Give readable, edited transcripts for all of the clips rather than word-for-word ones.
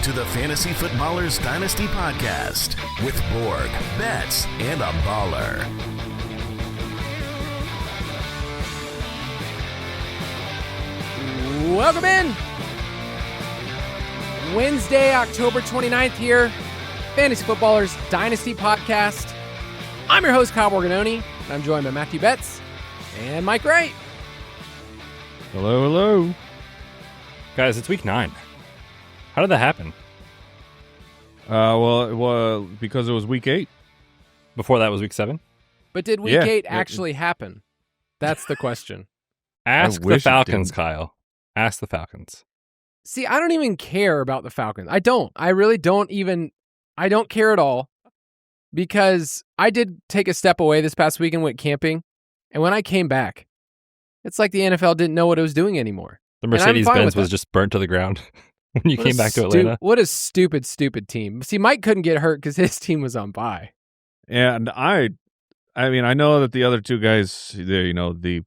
to the Fantasy Footballers Dynasty podcast with Borg, Betz, and a baller. Welcome in. Wednesday, October 29th here. Fantasy Footballers Dynasty podcast. I'm your host, Kyle Borganoni. I'm joined by Matthew Betz and Mike Wright. Hello, hello. Guys, it's week 9. How did that happen? Well, because it was week 8. Before that was week 7? But did week 8 actually happen? That's the question. Ask the Falcons, Kyle. Ask the Falcons. See, I don't even care about the Falcons. I don't. I really don't even. I don't care at all because I did take a step away this past week and went camping. And when I came back, it's like the NFL didn't know what it was doing anymore. The Mercedes-Benz was just burnt to the ground when you came back to Atlanta. What a stupid team. See, Mike couldn't get hurt because his team was on bye. And I mean, I know that the other two guys, the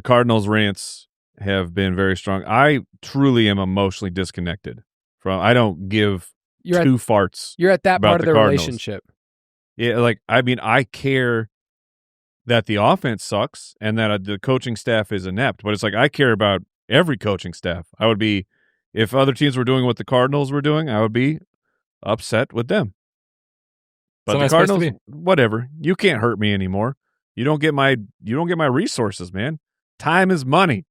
Cardinals rants have been very strong. I truly am emotionally disconnected from. I don't give two farts. You're at that part of the relationship. Yeah, I care that the offense sucks and that the coaching staff is inept, but it's like I care about every coaching staff. I would be, if other teams were doing what the Cardinals were doing, I would be upset with them. But the Cardinals, whatever. You can't hurt me anymore. You don't get my resources, man. Time is money.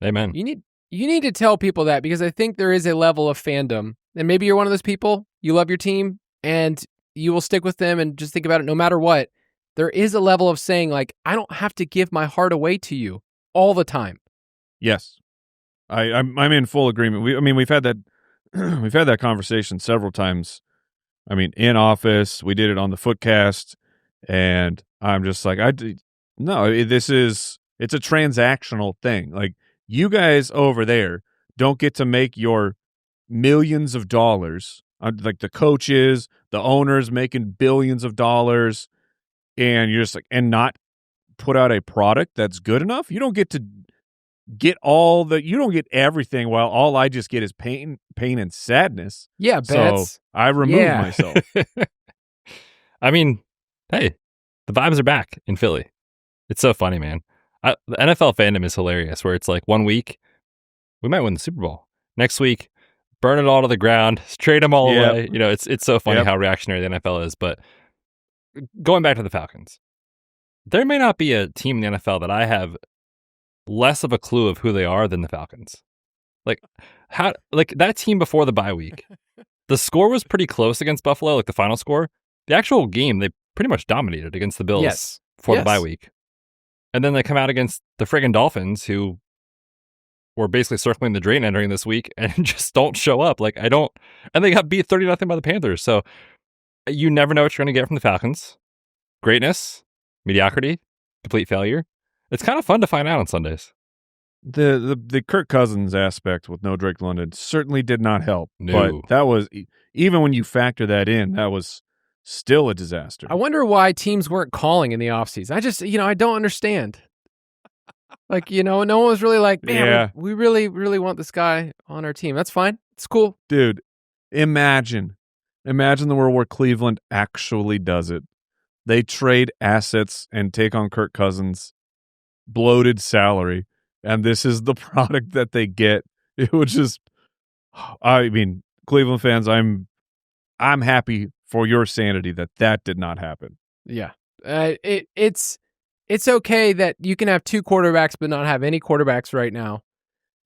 Amen. You need to tell people that because I think there is a level of fandom, and maybe you're one of those people. You love your team and you will stick with them and just think about it no matter what. There is a level of saying, like, I don't have to give my heart away to you all the time. Yes, I'm in full agreement. We've had that conversation several times. I mean, in office, we did it on the Footcast, and I'm just like, it's a transactional thing. Like, you guys over there don't get to make your millions of dollars, like the coaches, the owners making billions of dollars. And you're just like, and not put out a product that's good enough. You don't get to get you don't get everything. While all I just get is pain and sadness. Yeah, Betz. So I remove myself. I mean, hey, the vibes are back in Philly. It's so funny, man. The NFL fandom is hilarious. Where it's like 1 week, we might win the Super Bowl. Next week, burn it all to the ground, trade them all away. It's so funny how reactionary the NFL is, but. Going back to the Falcons, there may not be a team in the NFL that I have less of a clue of who they are than the Falcons. Like that team before the bye week, the score was pretty close against Buffalo, like the final score. The actual game, they pretty much dominated against the Bills before the bye week. And then they come out against the friggin' Dolphins, who were basically circling the drain entering this week and just don't show up. And they got beat 30-0 by the Panthers. So you never know what you're going to get from the Falcons. Greatness, mediocrity, complete failure. It's kind of fun to find out on Sundays. The Kirk Cousins aspect with no Drake London certainly did not help. No. But that was, even when you factor that in, that was still a disaster. I wonder why teams weren't calling in the offseason. I just, I don't understand. No one was really like, man, we really, really want this guy on our team. That's fine. It's cool. Dude, imagine the world where Cleveland actually does it. They trade assets and take on Kirk Cousins' bloated salary, and this is the product that they get. It was just, Cleveland fans, I'm happy for your sanity that did not happen. Yeah, it's okay that you can have two quarterbacks but not have any quarterbacks right now.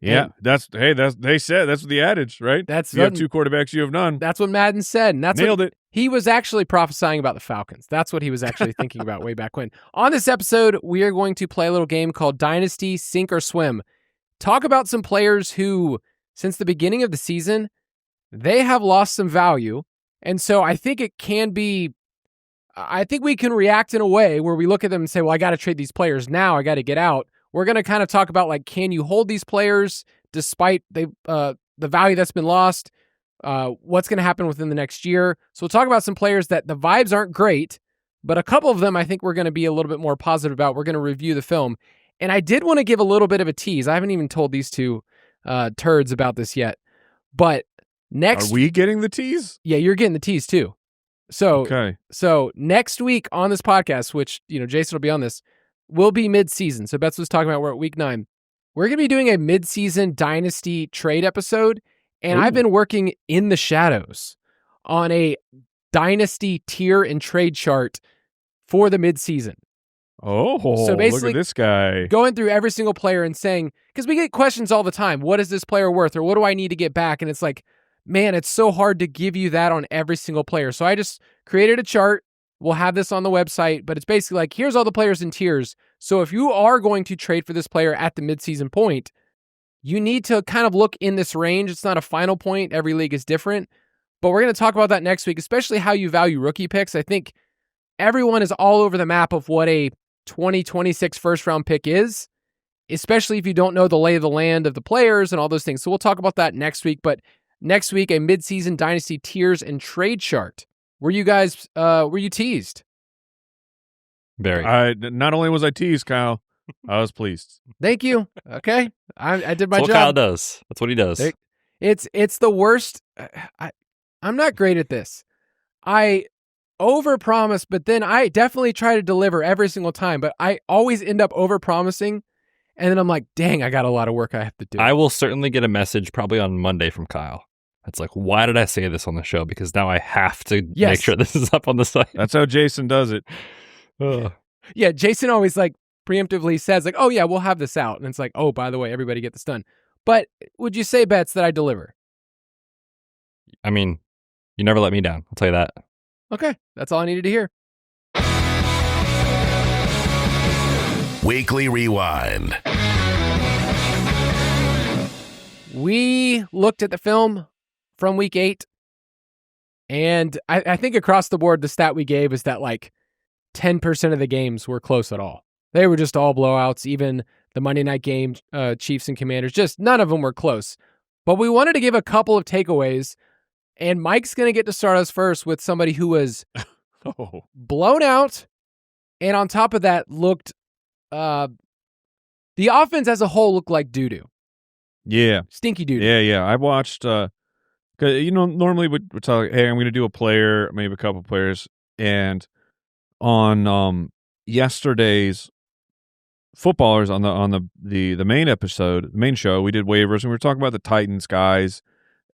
Yeah, that's the adage, right? You have two quarterbacks, you have none. That's what Madden said, and that's nailed it. He was actually prophesying about the Falcons. That's what he was actually thinking about way back when. On this episode, we are going to play a little game called Dynasty Sink or Swim. Talk about some players who, since the beginning of the season, they have lost some value, and so I think we can react in a way where we look at them and say, well, I got to trade these players now. I got to get out. We're going to kind of talk about, can you hold these players despite the value that's been lost? What's going to happen within the next year? So we'll talk about some players that the vibes aren't great, but a couple of them I think we're going to be a little bit more positive about. We're going to review the film. And I did want to give a little bit of a tease. I haven't even told these two turds about this yet, but Next, Are we getting the tease? yeah, you're getting the tease too. So, Okay. so next week on this podcast, which, Jason will be on this, will be mid-season. So Betz was talking about we're at week 9. We're going to be doing a mid-season Dynasty trade episode, and I've been working in the shadows on a Dynasty tier and trade chart for the mid-season. Oh, So basically, look at this guy. Going through every single player and saying, because we get questions all the time, what is this player worth, or what do I need to get back? And it's like, man, it's so hard to give you that on every single player. So I just created a chart. We'll have this on the website, but it's basically like, here's all the players in tiers. So if you are going to trade for this player at the midseason point, you need to kind of look in this range. It's not a final point. Every league is different, but we're going to talk about that next week, especially how you value rookie picks. I think everyone is all over the map of what a 2026 first round pick is, especially if you don't know the lay of the land of the players and all those things. So we'll talk about that next week, but next week, a midseason Dynasty tiers and trade chart. Were you guys, were you teased? Very. Not only was I teased, Kyle, I was pleased. Thank you. Okay. I did my That's what job. Kyle does. That's what he does. It's the worst. I'm not great at this. I overpromise, but then I definitely try to deliver every single time, but I always end up overpromising. And then I'm like, dang, I got a lot of work I have to do. I will certainly get a message probably on Monday from Kyle. It's like, why did I say this on the show? Because now I have to make sure this is up on the site. That's how Jason does it. Yeah, Jason always like preemptively says like, oh yeah, we'll have this out. And it's like, oh, by the way, everybody get this done. But would you say, Betz, that I deliver? I mean, you never let me down. I'll tell you that. Okay, that's all I needed to hear. Weekly Rewind. We looked at the film from week 8, and I think across the board, the stat we gave is that like 10% of the games were close at all. They were just all blowouts. Even the Monday night game, Chiefs and Commanders, just none of them were close. But we wanted to give a couple of takeaways, and Mike's going to get to start us first with somebody who was blown out, and on top of that, looked the offense as a whole looked like doo-doo. Yeah. Stinky doo-doo. Yeah. I watched, cause normally we're talking, hey, I'm going to do a player, maybe a couple players. And on yesterday's Footballers on the main episode, main show, we did waivers and we were talking about the Titans guys.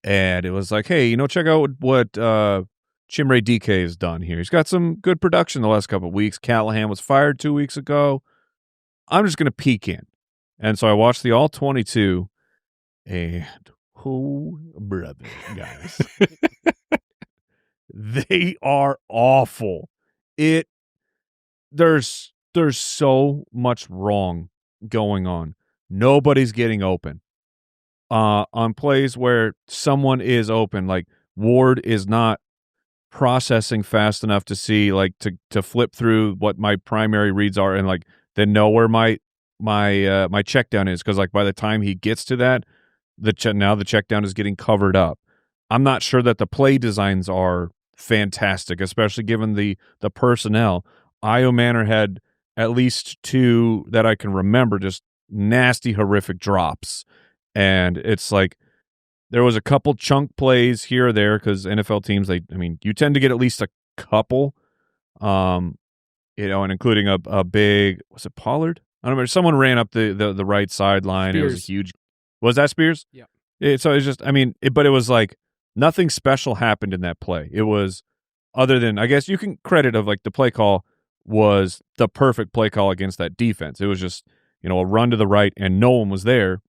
And it was like, hey, check out what Chimere DK has done here. He's got some good production the last couple of weeks. Callahan was fired 2 weeks ago. I'm just going to peek in. And so I watched the all 22. And oh, brother, guys, they are awful. There's so much wrong going on. Nobody's getting open. On plays where someone is open, like Ward is not processing fast enough to see, like to flip through what my primary reads are, and like then know where my check down is, because like by the time he gets to that, now the check down is getting covered up. I'm not sure that the play designs are fantastic, especially given the personnel. Io Manor had at least 2 that I can remember, just nasty, horrific drops. And it's like there was a couple chunk plays here or there, because NFL teams, you tend to get at least a couple, and including a big, was it Pollard? I don't remember. Someone ran up the right sideline. It was a huge. Was that Spears? Yeah. So it's just, but it was like nothing special happened in that play. It was, other than, I guess you can credit of like the play call was the perfect play call against that defense. It was just, a run to the right and no one was there.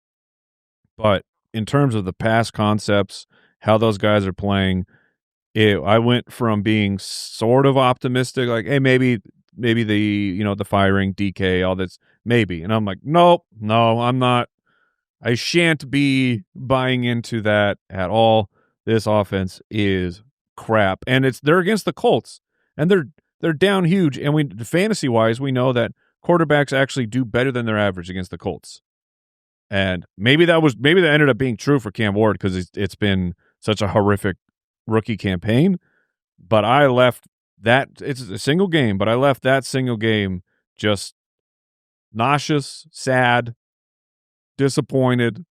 But in terms of the pass concepts, how those guys are playing, I went from being sort of optimistic, like, hey, maybe the firing, DK, all this, maybe. And I'm like, no, I'm not. I shan't be buying into that at all. This offense is crap, and they're against the Colts, and they're down huge. And fantasy wise, we know that quarterbacks actually do better than their average against the Colts. And maybe that ended up being true for Cam Ward, because it's been such a horrific rookie campaign. But I left it's a single game, but I left that single game just nauseous, sad, disappointed.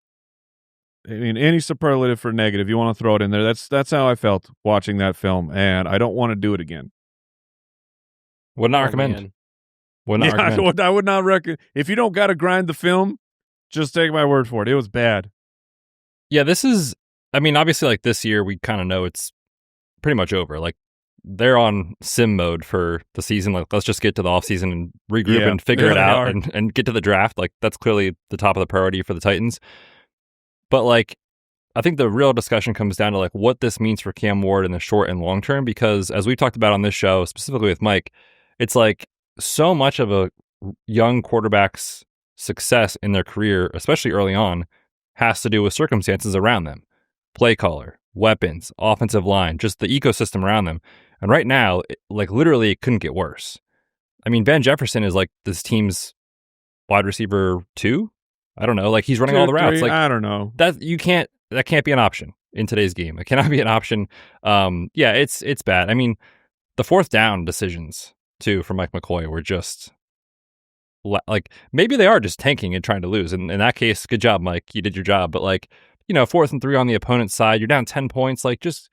I mean, any superlative for negative you want to throw it in there. That's how I felt watching that film, and I don't want to do it again. Would not Oh, recommend. man. Would not recommend. I would not recommend. If you don't got to grind the film, just take my word for it. It was bad. Yeah, this is, I mean, obviously, like this year, we kind of know it's pretty much over. Like, they're on sim mode for the season. Like, let's just get to the offseason and regroup and figure it out and get to the draft. Like, that's clearly the top of the priority for the Titans. But, like, I think the real discussion comes down to, like, what this means for Cam Ward in the short and long term. Because as we've talked about on this show, specifically with Mike, it's like so much of a young quarterback's success in their career, especially early on, has to do with circumstances around them. Play caller, weapons, offensive line, just the ecosystem around them. And right now, like literally, it couldn't get worse. I mean, Van Jefferson is like this team's wide receiver 2. I don't know. Like he's running all the routes. Like I don't know. That can't be an option in today's game. It cannot be an option. Yeah, it's bad. I mean, the fourth down decisions too for Mike McCoy were just like maybe they are just tanking and trying to lose. And in that case, good job, Mike. You did your job. But like, 4th and 3 on the opponent's side, you're down 10 points. Like just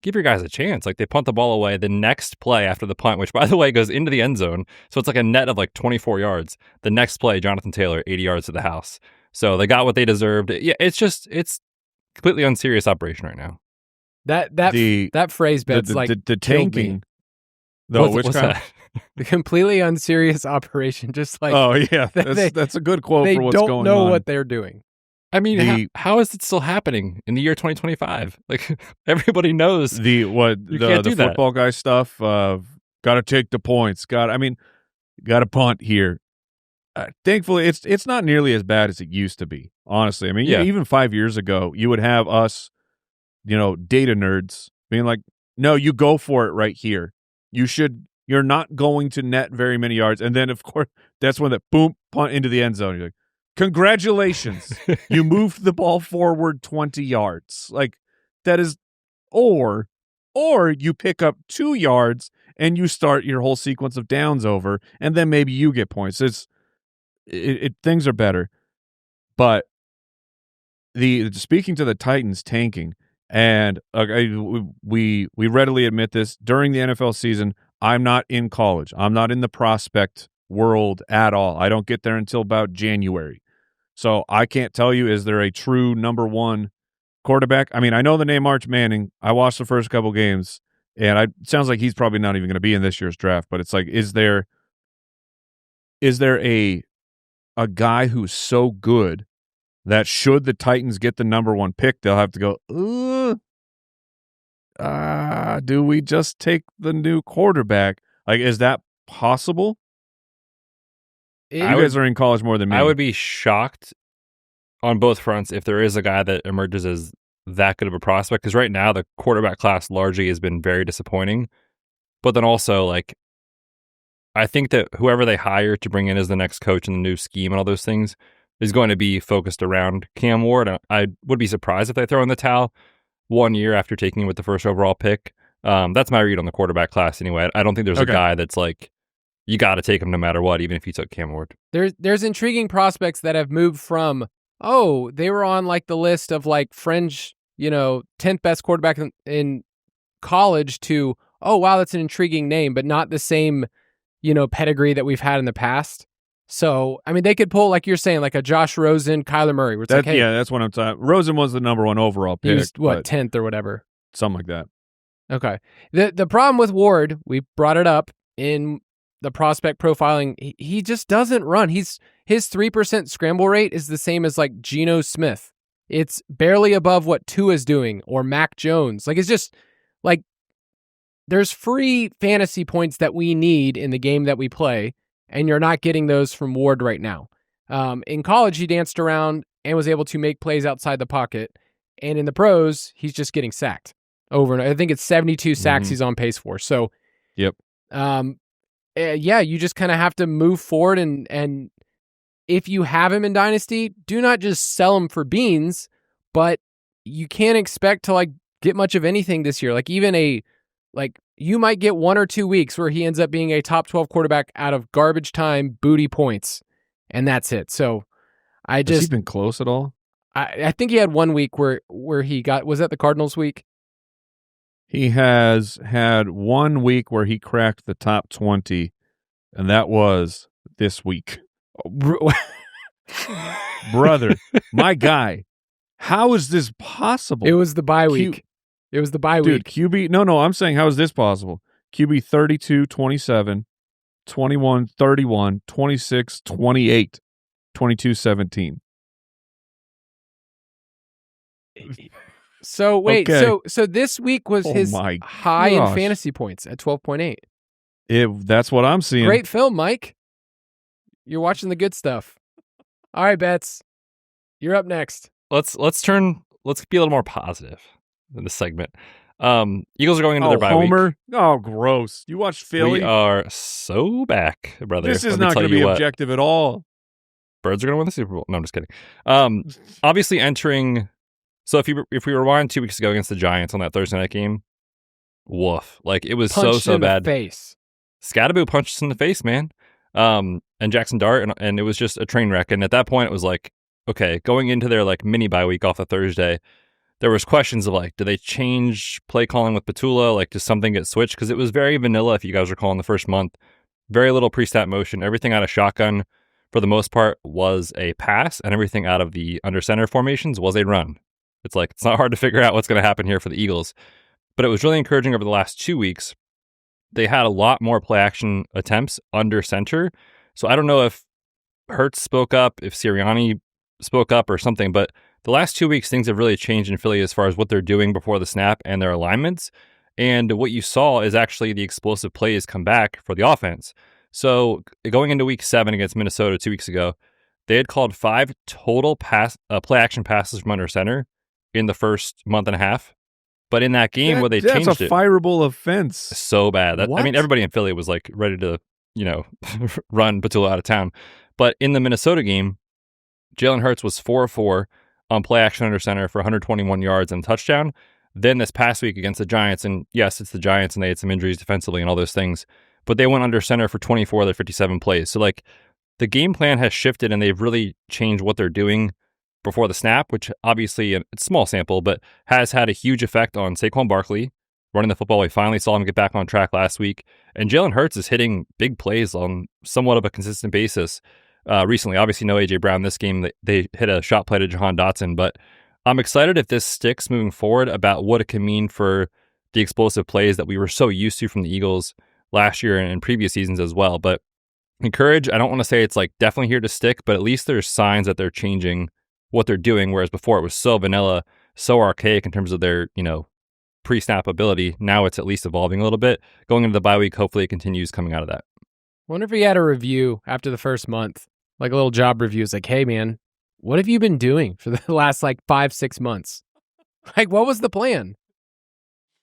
give your guys a chance. Like they punt the ball away. The next play after the punt, which by the way goes into the end zone, so it's like a net of like 24 yards. The next play, Jonathan Taylor, 80 yards to the house. So they got what they deserved. Yeah, it's completely unserious operation right now. That phrase, Betz, the tanking. What's that? The completely unserious operation. Just like that's a good quote for what's going on. They don't know what they're doing. I mean, how is it still happening in the year 2025? Like everybody knows the football guy stuff. Got to take the points. Got to punt here. Thankfully, it's not nearly as bad as it used to be. Honestly, I mean, even 5 years ago, you would have us, data nerds being like, "No, you go for it right here. You're not going to net very many yards." And then, of course, that's when that boom punt into the end zone. You're like, congratulations, you moved the ball forward 20 yards. Like that is, or you pick up 2 yards and you start your whole sequence of downs over, and then maybe you get points. Things are better, but speaking to the Titans tanking, and we readily admit this during the NFL season. I'm not in college. I'm not in the prospect world at all. I don't get there until about January. So I can't tell you, is there a true number one quarterback? I mean, I know the name Arch Manning. I watched the first couple games, and it sounds like he's probably not even going to be in this year's draft. But it's like, is there a guy who's so good that should the Titans get the number one pick, they'll have to go, do we just take the new quarterback? Like, is that possible? You guys are in college more than me. I would be shocked on both fronts if there is a guy that emerges as that good of a prospect, because right now the quarterback class largely has been very disappointing. But then also, like, I think that whoever they hire to bring in as the next coach in the new scheme and all those things is going to be focused around Cam Ward. I would be surprised if they throw in the towel 1 year after taking him with the first overall pick. That's my read on the quarterback class anyway. I don't think there's a guy that's like, you got to take him no matter what, even if you took Cam Ward. There's intriguing prospects that have moved from, they were on like the list of like fringe, 10th best quarterback in college to, oh, wow, that's an intriguing name, but not the same, pedigree that we've had in the past. So, I mean, they could pull, like you're saying, like a Josh Rosen, Kyler Murray. Where it's like, hey, yeah, that's what I'm talking. Rosen was the number one overall pick. He was, 10th or whatever? Something like that. Okay. The problem with Ward, we brought it up in the prospect profiling, he just doesn't run. His 3% scramble rate is the same as like Geno Smith. It's barely above what Tua's doing or Mac Jones. Like, it's just like there's free fantasy points that we need in the game that we play, and you're not getting those from Ward right now. In college, he danced around and was able to make plays outside the pocket. And in the pros, he's just getting sacked over and over. I think it's 72 sacks he's on pace for. So, yep. You just kind of have to move forward. And if you have him in Dynasty, do not just sell him for beans, but you can't expect to like get much of anything this year. Like even you might get 1 or 2 weeks where he ends up being a top 12 quarterback out of garbage time booty points, and that's it. So has he been close at all? I think he had 1 week where he got, was that the Cardinals week? He has had 1 week where he cracked the top 20, and that was this week. Brother, my guy, how is this possible? It was the bye week. It was the bye week. Dude, QB, no, I'm saying how is this possible? QB 32, 27, 21, 31, 26, 28, 22, 17. So wait, Okay. so this week was his high in fantasy points at 12.8. That's what I'm seeing. Great film, Mike. You're watching the good stuff. All right, Betz, you're up next. Let's be a little more positive in this segment. Eagles are going into their bye Homer. week. Oh, gross. You watched Philly? We are so back, brother. This is not going to be objective at all. Birds are going to win the Super Bowl. No, I'm just kidding. Obviously entering. So if we rewind 2 weeks ago against the Giants on that Thursday night game, woof! Like it was Punched so in bad. The face. Scattaboo punched us in the face, man. And Jackson Dart, and it was just a train wreck. And at that point, it was like, okay, going into their like mini bye week off the Thursday, there was questions of like, do they change play calling with Petula? Like, does something get switched? Because it was very vanilla. If you guys recall in the first month, very little pre-snap motion. Everything out of shotgun, for the most part, was a pass, and everything out of the under center formations was a run. It's like, it's not hard to figure out what's going to happen here for the Eagles. But it was really encouraging over the last 2 weeks. They had a lot more play action attempts under center. So I don't know if Hurts spoke up, if Sirianni spoke up or something, but the last 2 weeks, things have really changed in Philly as far as what they're doing before the snap and their alignments. And what you saw is actually the explosive plays come back for the offense. So going into week 7 against Minnesota 2 weeks ago, they had called 5 total play action passes from under center in the first month and a half. But in that game where they changed it. That's a fireable offense. So bad. I mean, everybody in Philly was like ready to, run Petula out of town. But in the Minnesota game, Jalen Hurts was 4 of 4 on play action under center for 121 yards and a touchdown. Then this past week against the Giants, and yes, it's the Giants and they had some injuries defensively and all those things, but they went under center for 24 of their 57 plays. So like the game plan has shifted and they've really changed what they're doing before the snap, which obviously it's a small sample, but has had a huge effect on Saquon Barkley running the football. We finally saw him get back on track last week. And Jalen Hurts is hitting big plays on somewhat of a consistent basis recently. Obviously, no A.J. Brown this game. They hit a shot play to Jahan Dotson, but I'm excited if this sticks moving forward about what it can mean for the explosive plays that we were so used to from the Eagles last year and in previous seasons as well. But encourage, I don't want to say it's like definitely here to stick, but at least there's signs that they're changing what they're doing, whereas before it was so vanilla, so archaic in terms of their, pre-snap ability. Now it's at least evolving a little bit. Going into the bye week, hopefully it continues coming out of that. Wonder if he had a review after the first month, like a little job review. It's like, hey man, what have you been doing for the last 5-6 months? Like, what was the plan?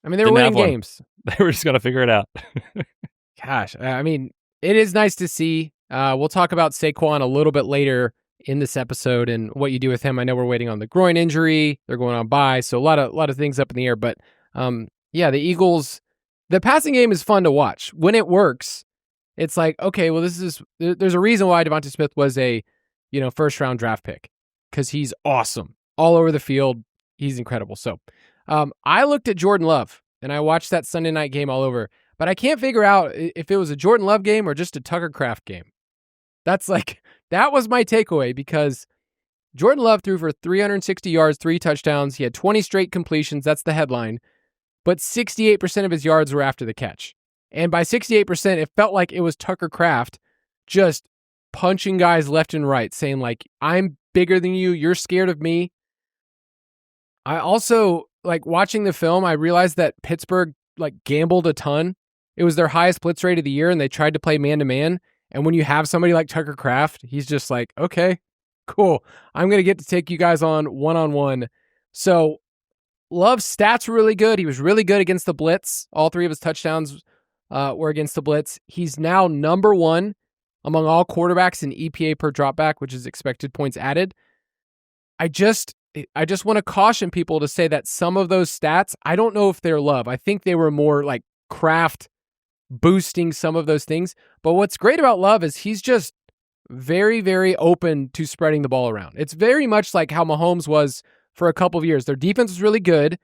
I mean, they were winning games. They were just going to figure it out. Gosh, I mean, it is nice to see. We'll talk about Saquon a little bit later in this episode and what you do with him. I know we're waiting on the groin injury. They're going on bye, so a lot of things up in the air. But the Eagles, the passing game is fun to watch. When it works, it's like, okay, well, there's a reason why Devonta Smith was a first round draft pick, because he's awesome all over the field. He's incredible. So I looked at Jordan Love and I watched that Sunday night game all over, but I can't figure out if it was a Jordan Love game or just a Tucker Kraft game. That was my takeaway, because Jordan Love threw for 360 yards, 3 touchdowns. He had 20 straight completions. That's the headline. But 68% of his yards were after the catch. And by 68%, it felt like it was Tucker Kraft just punching guys left and right, saying I'm bigger than you. You're scared of me. I also, watching the film, I realized that Pittsburgh, gambled a ton. It was their highest blitz rate of the year, and they tried to play man-to-man. And when you have somebody like Tucker Kraft, he's just like, okay, cool. I'm going to get to take you guys on one-on-one. So Love's stats were really good. He was really good against the blitz. All 3 of his touchdowns were against the blitz. He's now number 1 among all quarterbacks in EPA per dropback, which is expected points added. I just want to caution people to say that some of those stats, I don't know if they're Love. I think they were more like Kraft boosting some of those things. But what's great about Love is he's just very, very open to spreading the ball around. It's very much like how Mahomes was for a couple of years. Their defense was really good,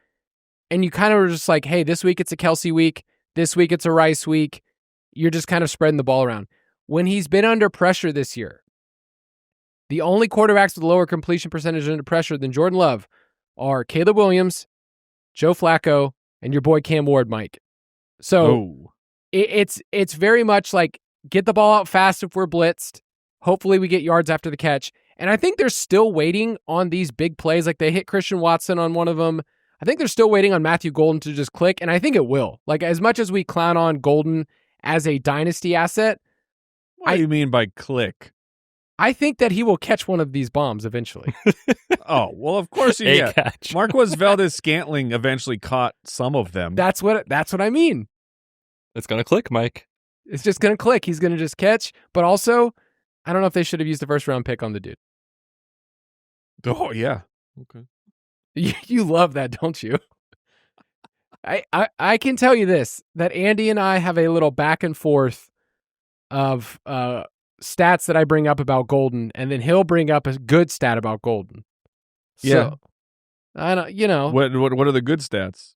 and you kind of were just like, hey, this week it's a Kelsey week, this week it's a Rice week. You're just kind of spreading the ball around. When he's been under pressure this year, the only quarterbacks with lower completion percentage under pressure than Jordan Love are Caleb Williams, Joe Flacco, and your boy Cam Ward, Mike. So it's very much like get the ball out fast if we're blitzed. Hopefully we get yards after the catch. And I think they're still waiting on these big plays. Like they hit Christian Watson on one of them. I think they're still waiting on Matthew Golden to just click, and I think it will. Like as much as we clown on Golden as a dynasty asset. What do you mean by click? I think that he will catch one of these bombs eventually. Oh, well, of course he did. Marquez Valdez-Scantling eventually caught some of them. That's what I mean. It's going to click, Mike. It's just going to click. He's going to just catch. But also, I don't know if they should have used the first-round pick on the dude. Oh, yeah. Okay. You love that, don't you? I can tell you this, that Andy and I have a little back and forth of stats that I bring up about Golden, and then he'll bring up a good stat about Golden. Yeah. So, I don't, you know. What are the good stats?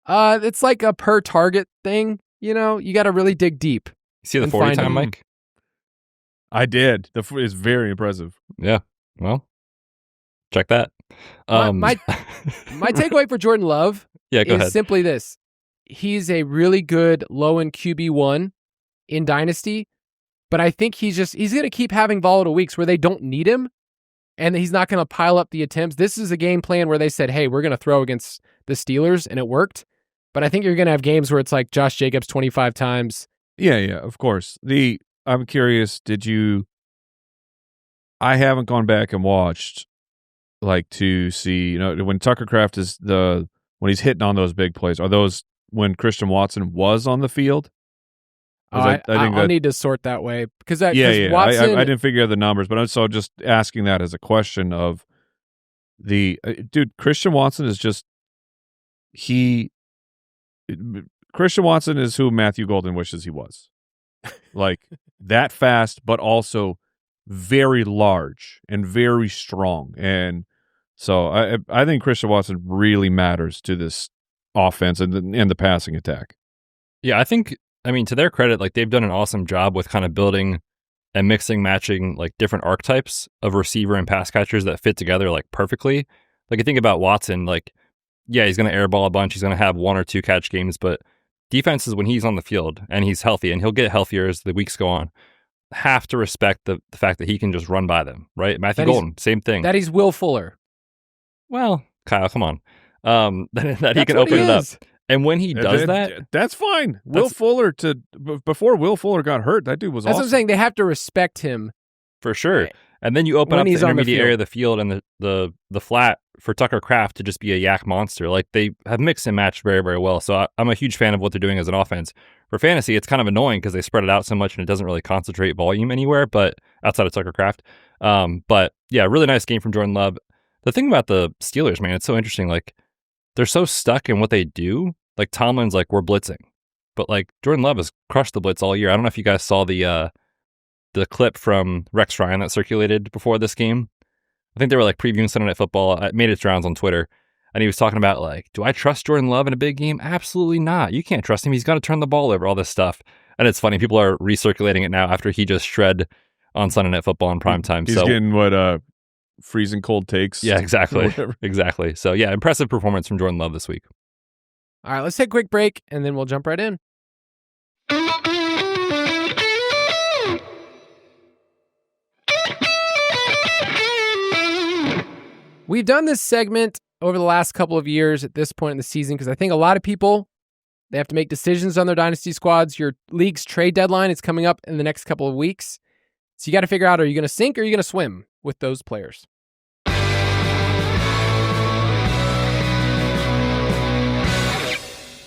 It's like a per target thing, you know. You got to really dig deep. See the 40 time, Mike? I did. It's very impressive. Yeah. Well, check that. My takeaway for Jordan Love is simply this. He's a really good low-end QB1 in Dynasty, but I think he's going to keep having volatile weeks where they don't need him, and he's not going to pile up the attempts. This is a game plan where they said, hey, we're going to throw against the Steelers, and it worked. But I think you're going to have games where it's like Josh Jacobs 25 times. Yeah, of course. I'm curious, I haven't gone back and watched to see, when Tucker Kraft when he's hitting on those big plays, are those when Christian Watson was on the field? I'll need to sort that way because Watson, I didn't figure out the numbers, but I'm so just asking that as a question of dude. Christian Watson is Christian Watson is who Matthew Golden wishes he was, like that fast, but also very large and very strong, and so I think Christian Watson really matters to this offense and the passing attack. Yeah, I think. I mean, to their credit, they've done an awesome job with kind of building and matching different archetypes of receiver and pass catchers that fit together perfectly. You think about Watson, he's going to airball a bunch, he's going to have one or two catch games, but defenses when he's on the field and he's healthy, and he'll get healthier as the weeks go on, have to respect the fact that he can just run by them, right? Matthew Golden, same thing. That he's Will Fuller. Well, Kyle, come on. That he can open it up. And when he does that's fine. Fuller before Will Fuller got hurt, that dude was awesome. That's what I'm saying. They have to respect him. For sure. And then you open up the intermediate area of the field and the flat for Tucker Kraft to just be a yak monster. They have mixed and matched very, very well. So I'm a huge fan of what they're doing as an offense. For fantasy, it's kind of annoying because they spread it out so much and it doesn't really concentrate volume anywhere, but outside of Tucker Kraft. But yeah, really nice game from Jordan Love. The thing about the Steelers, man, it's so interesting. They're so stuck in what they do. Tomlin's we're blitzing, but Jordan Love has crushed the blitz all year. I don't know if you guys saw the clip from Rex Ryan that circulated before this game. I think they were previewing Sunday Night Football. It made its rounds on Twitter, and he was talking about do I trust Jordan Love in a big game? Absolutely not. You can't trust him. He's got to turn the ball over, all this stuff. And it's funny, people are recirculating it now after he just shred on Sunday Night Football in primetime. He's getting freezing cold takes. Yeah, exactly. Exactly. So yeah, impressive performance from Jordan Love this week. All right, let's take a quick break, and then we'll jump right in. We've done this segment over the last couple of years at this point in the season because I think a lot of people, they have to make decisions on their dynasty squads. Your league's trade deadline is coming up in the next couple of weeks. So you got to figure out, are you going to sink or are you going to swim with those players?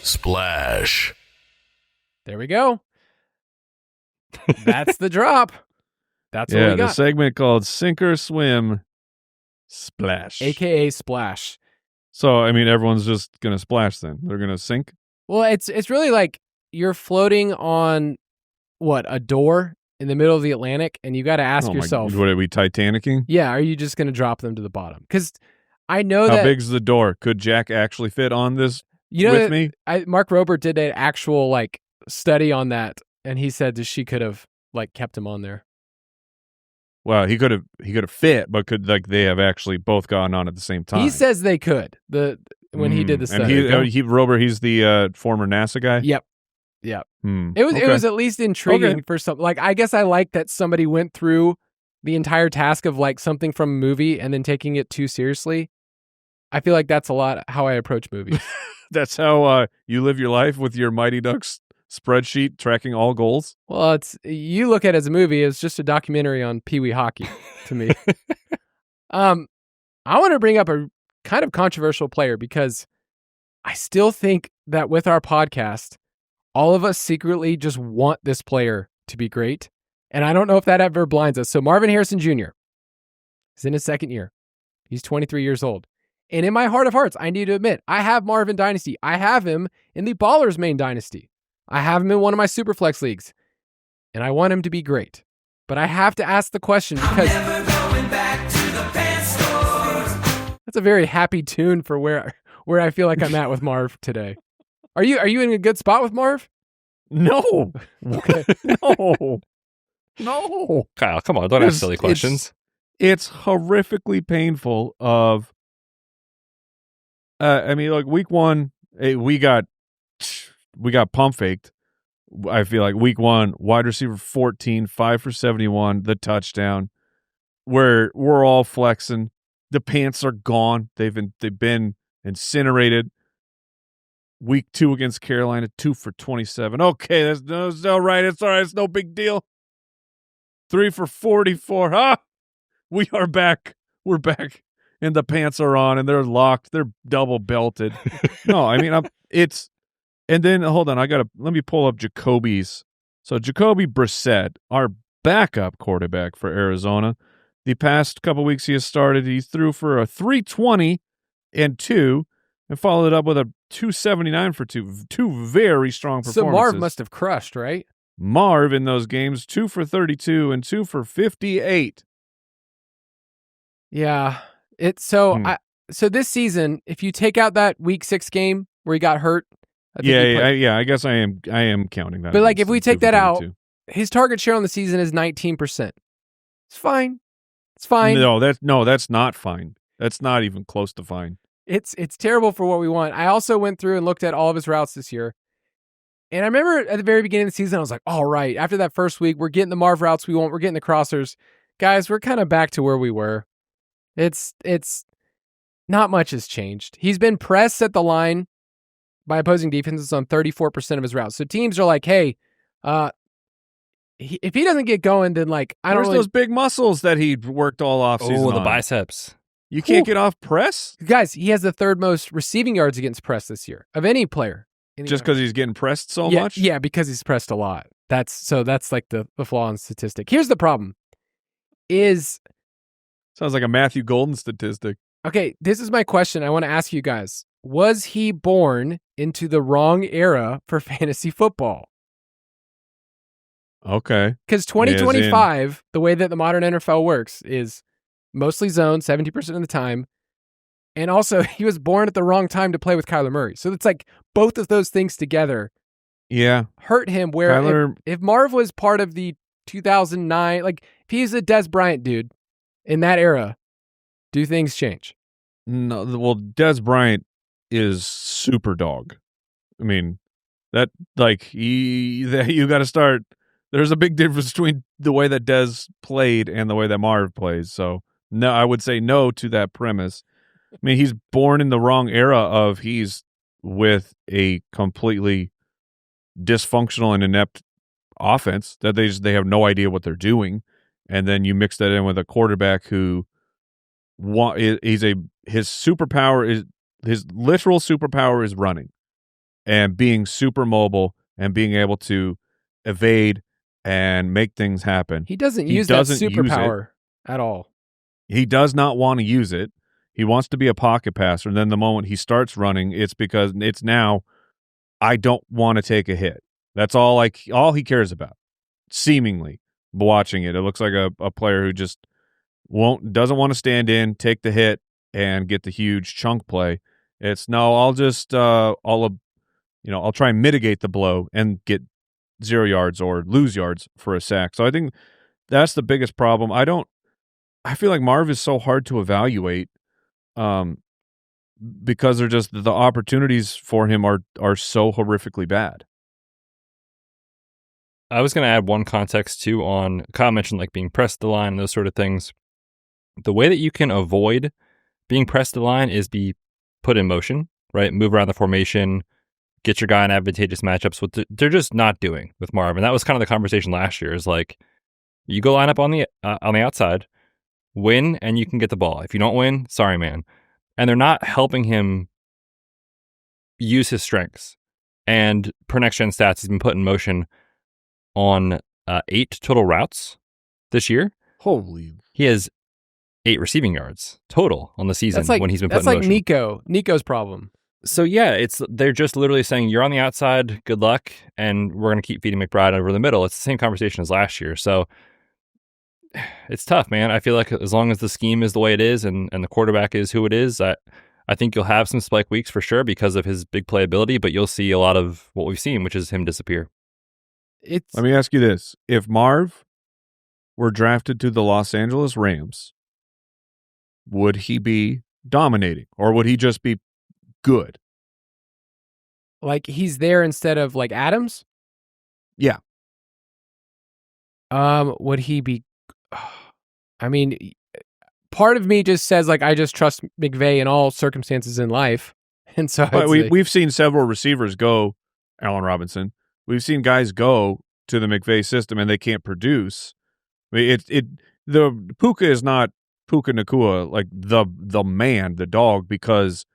Splash. There we go. That's the drop. That's what we got. The segment called Sink or Swim Splash. AKA Splash. So, everyone's just going to splash then. They're going to sink? Well, it's really you're floating on, a door in the middle of the Atlantic, and you got to ask yourself, what are we Titanicing? Yeah, are you just going to drop them to the bottom? Because I know How that. big's the door? Could Jack actually fit on this with me? Mark Rober did an actual study on that, and he said that she could have kept him on there. Well, he could have fit, but could they have actually both gone on at the same time? He says they could. When he did the study, and Rober, he's the former NASA guy. Yep. It was at least intriguing for some. I guess I like that somebody went through the entire task of something from a movie and then taking it too seriously. I feel like that's a lot how I approach movies. That's how you live your life with your Mighty Ducks spreadsheet tracking all goals. Well, you look at it as a movie. It's just a documentary on Pee Wee hockey to me. I want to bring up a kind of controversial player because I still think that with our podcast, all of us secretly just want this player to be great. And I don't know if that ever blinds us. So Marvin Harrison Jr. is in his second year. He's 23 years old. And in my heart of hearts, I need to admit, I have Marvin Dynasty. I have him in the Ballers main Dynasty. I have him in one of my Superflex leagues. And I want him to be great. But I have to ask the question because that's a very happy tune for where I feel like I'm at with Marv today. Are you in a good spot with Marv? No. Okay. No. Kyle, come on, don't ask silly questions. It's horrifically painful week one, we got pump faked. I feel like week one, wide receiver 14, 5 for 71, the touchdown. We're all flexing. The pants are gone. They've been incinerated. Week 2 against Carolina, 2 for 27. Okay, that's all right. It's all right. It's no big deal. 3 for 44. We are back. We're back. And the pants are on, and they're locked. They're double belted. No, I mean, and then, hold on. Let me pull up Jacoby's. So Jacoby Brissett, our backup quarterback for Arizona, the past couple weeks he has started, he threw for a 320 and 2, and followed it up with a 279 for 2. Two very strong performances. So Marv must have crushed, right? Marv in those games, 2 for 32 and 2 for 58. Yeah. So this season, if you take out that week 6 game where he got hurt, I guess I am counting that. But if we take that out, his target share on the season is 19%. It's fine. It's fine. No, that's not fine. That's not even close to fine. It's terrible for what we want. I also went through and looked at all of his routes this year. And I remember at the very beginning of the season, I was like, all right, after that first week, we're getting the Marv routes we want. We're getting the crossers. Guys, we're kind of back to where we were. It's not much has changed. He's been pressed at the line by opposing defenses on 34% of his routes. So teams are like, hey, if he doesn't get going, then Where's those big muscles that he worked all offseason? Oh, the biceps. You can't get off press? Guys, he has the 3rd most receiving yards against press this year of any player. Just because he's getting pressed so much? Yeah, because he's pressed a lot. That's the flaw in statistic. Here's the problem. Sounds like a Matthew Golden statistic. Okay, this is my question I want to ask you guys. Was he born into the wrong era for fantasy football? Okay. Because 2025, the way that the modern NFL works is mostly zone, 70% of the time. And also, he was born at the wrong time to play with Kyler Murray. So it's both of those things together hurt him. Where if Marv was part of the 2009, if he's a Des Bryant dude in that era, do things change? No, well, Des Bryant is super dog. I mean, that you got to start. There's a big difference between the way that Des played and the way that Marv plays. So no, I would say no to that premise. I mean, he's born in the wrong era of he's with a completely dysfunctional and inept offense that they have no idea what they're doing, and then you mix that in with a quarterback who his literal superpower is running and being super mobile and being able to evade and make things happen. He doesn't use that superpower at all. He does not want to use it. He wants to be a pocket passer, and then the moment he starts running, it's because it's now, I don't want to take a hit. That's all he cares about, seemingly. watching it. It looks like a player who just doesn't want to stand in, take the hit, and get the huge chunk play. It's no, I'll just I'll try and mitigate the blow and get 0 yards or lose yards for a sack. So I think that's the biggest problem. I feel like Marv is so hard to evaluate because they're just the opportunities for him are so horrifically bad. I was going to add one context too on Kyle mentioned like being pressed to the line and those sort of things. The way that you can avoid being pressed to the line is be put in motion, right? Move around the formation, get your guy in advantageous matchups. What they're just not doing with Marv, and that was kind of the conversation last year. Is like you go line up on the outside, win, and you can get the ball. If you don't win, sorry, man. And they're not helping him use his strengths. And per next gen stats, he's been put in motion on 8 total routes this year. Holy! He has 8 receiving yards total on the season when he's been put in motion. That's like Nico's problem. So yeah, they're just literally saying you're on the outside, good luck, and we're going to keep feeding McBride over the middle. It's the same conversation as last year. So it's tough, man. I feel like as long as the scheme is the way it is and the quarterback is who it is, I think you'll have some spike weeks for sure because of his big playability, but you'll see a lot of what we've seen, which is him disappear. Let me ask you this. If Marv were drafted to the Los Angeles Rams, would he be dominating or would he just be good? Like he's there instead of like Adams? Yeah. Would he be? I mean, part of me just says like I just trust McVay in all circumstances in life, and so we've seen several receivers go. Allen Robinson. We've seen guys go to the McVay system and they can't produce. I mean, the Puka is not Puka Nacua like the man, the dog, because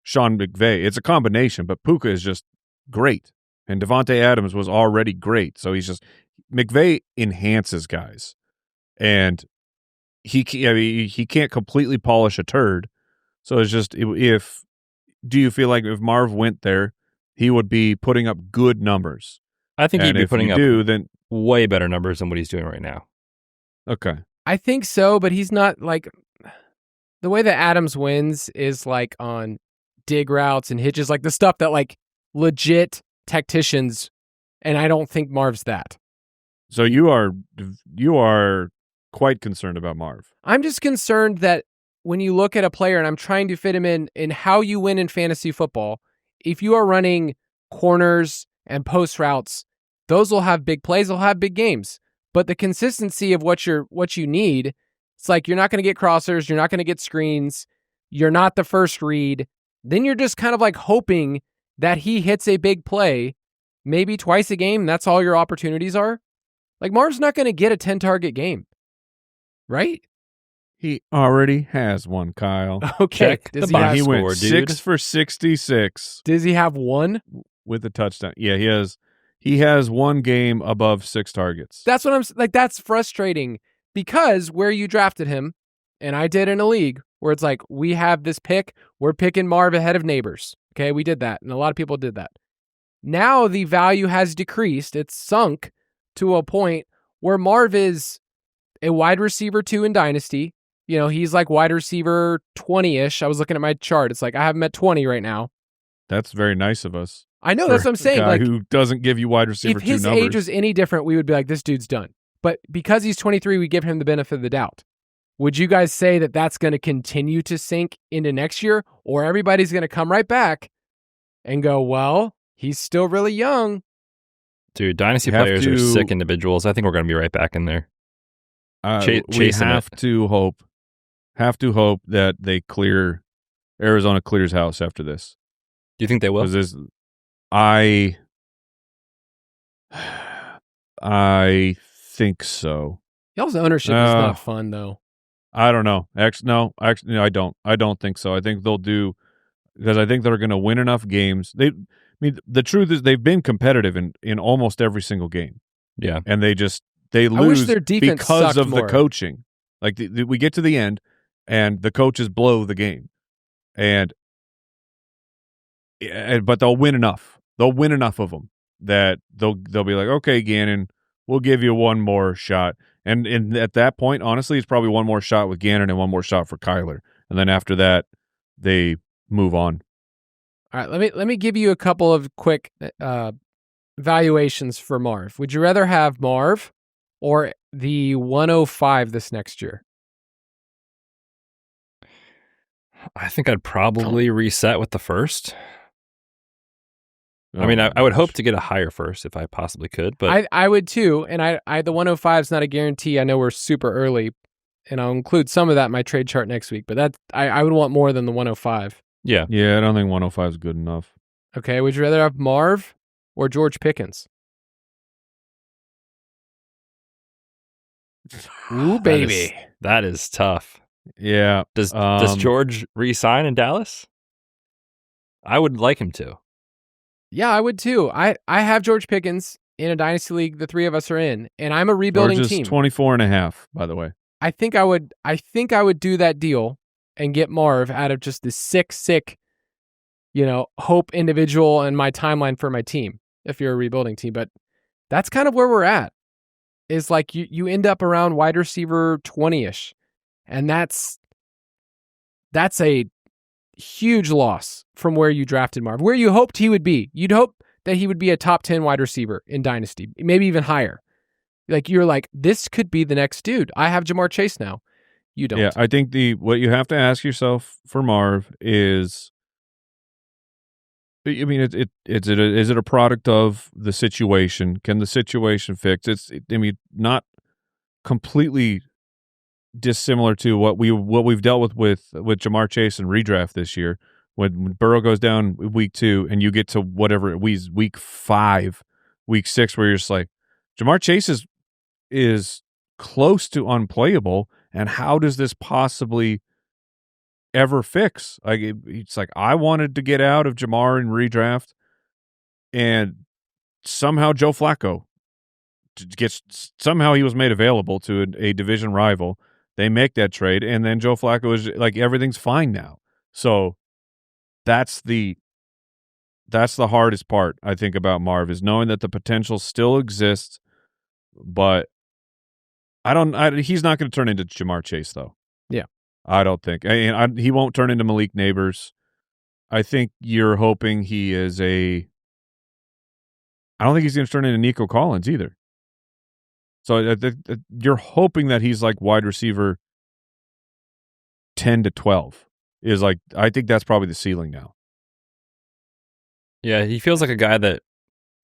Sean McVay. It's a combination, but Puka is just great, and Devontae Adams was already great. So he's just McVay enhances guys, and he can't completely polish a turd. So it's just do you feel like if Marv went there, he would be putting up good numbers? I think he'd be putting up then way better numbers than what he's doing right now. Okay. I think so, but he's not like the way that Adams wins is like on dig routes and hitches, like the stuff that like legit tacticians, and I don't think Marv's that. So you are quite concerned about Marv. I'm just concerned that when you look at a player, and I'm trying to fit him in how you win in fantasy football, if you are running corners and post routes, those will have big plays, they'll have big games. But the consistency of what you need, it's like you're not going to get crossers, you're not going to get screens, you're not the first read. Then you're just kind of like hoping that he hits a big play, maybe twice a game, and that's all your opportunities are. Like Marv's not going to get a 10-target game, right? He already has one, Kyle. Okay. He went 6 for 66. Does he have one? With a touchdown. Yeah, he has one game above 6 targets. That's what I'm like. That's frustrating because where you drafted him, and I did in a league where it's like, we have this pick, we're picking Marv ahead of Neighbors. Okay, we did that, and a lot of people did that. Now the value has decreased. It's sunk to a point where Marv is a wide receiver 2 in Dynasty. You know, he's like wide receiver 20-ish. I was looking at my chart. It's like I have him at 20 right now. That's very nice of us. I know, that's what I'm saying. Guy like, who doesn't give you wide receiver 2 numbers. If his age was any different, we would be like, this dude's done. But because he's 23, we give him the benefit of the doubt. Would you guys say that that's going to continue to sink into next year, or everybody's going to come right back and go, well, he's still really young? Dude, Dynasty players are sick individuals. I think we're going to be right back in there. We have to hope that Arizona clears house after this. Do you think they will? I think so. Y'all's ownership is not fun, though. I don't know. No, I don't. I don't think so. I think they'll do, because I think they're going to win enough games. The truth is they've been competitive in almost every single game. Yeah, and they lose their defense because of more. the coaching. Like we get to the end, and the coaches blow the game, but they'll win enough. They'll win enough of them that they'll be like, okay, Gannon, we'll give you one more shot. And at that point, honestly, it's probably one more shot with Gannon and one more shot for Kyler. And then after that, they move on. All right, let me give you a couple of quick valuations for Marv. Would you rather have Marv or the 105 this next year? I think I'd probably reset with the first. I mean, I would hope to get a higher first if I possibly could, but I would too. And I the 105 is not a guarantee. I know we're super early, and I'll include some of that in my trade chart next week. But I would want more than the 105. yeah. Yeah, I don't think 105 is good enough. Okay, would you rather have Marv or George Pickens? Ooh, baby. That is tough. Yeah. Does George re-sign in Dallas? I would like him to. Yeah, I would too. I have George Pickens in a dynasty league. The three of us are in, and I'm a rebuilding George is team. 24 and a half, by the way. I think I would do that deal and get Marv out of just the sick, hope individual and my timeline for my team if you're a rebuilding team. But that's kind of where we're at. Is like you end up around wide receiver 20-ish. And that's a huge loss from where you drafted Marv, where you hoped he would be. You'd hope that he would be a top 10 wide receiver in Dynasty, maybe even higher. Like you're like, this could be the next dude. I have Jamar Chase now. You don't. Yeah, I think what you have to ask yourself for Marv is, I mean, is it a product of the situation? Can the situation fix? Not completely dissimilar to what we've dealt with Jamar Chase and redraft this year. When Burrow goes down week 2 and you get to whatever it was, week 5, week 6, where you're just like, Jamar Chase is close to unplayable, and how does this possibly ever fix? Like it's like I wanted to get out of Jamar in redraft, and somehow Joe Flacco somehow he was made available to a division rival. They make that trade, and then Joe Flacco is like, everything's fine now. So that's the hardest part, I think, about Marv, is knowing that the potential still exists, but he's not going to turn into Jamar Chase, though. Yeah. I don't think. He won't turn into Malik Neighbors. I think you're hoping he is I don't think he's going to turn into Nico Collins either. So you're hoping that he's like wide receiver 10 to 12 is like, I think that's probably the ceiling now. Yeah, he feels like a guy that,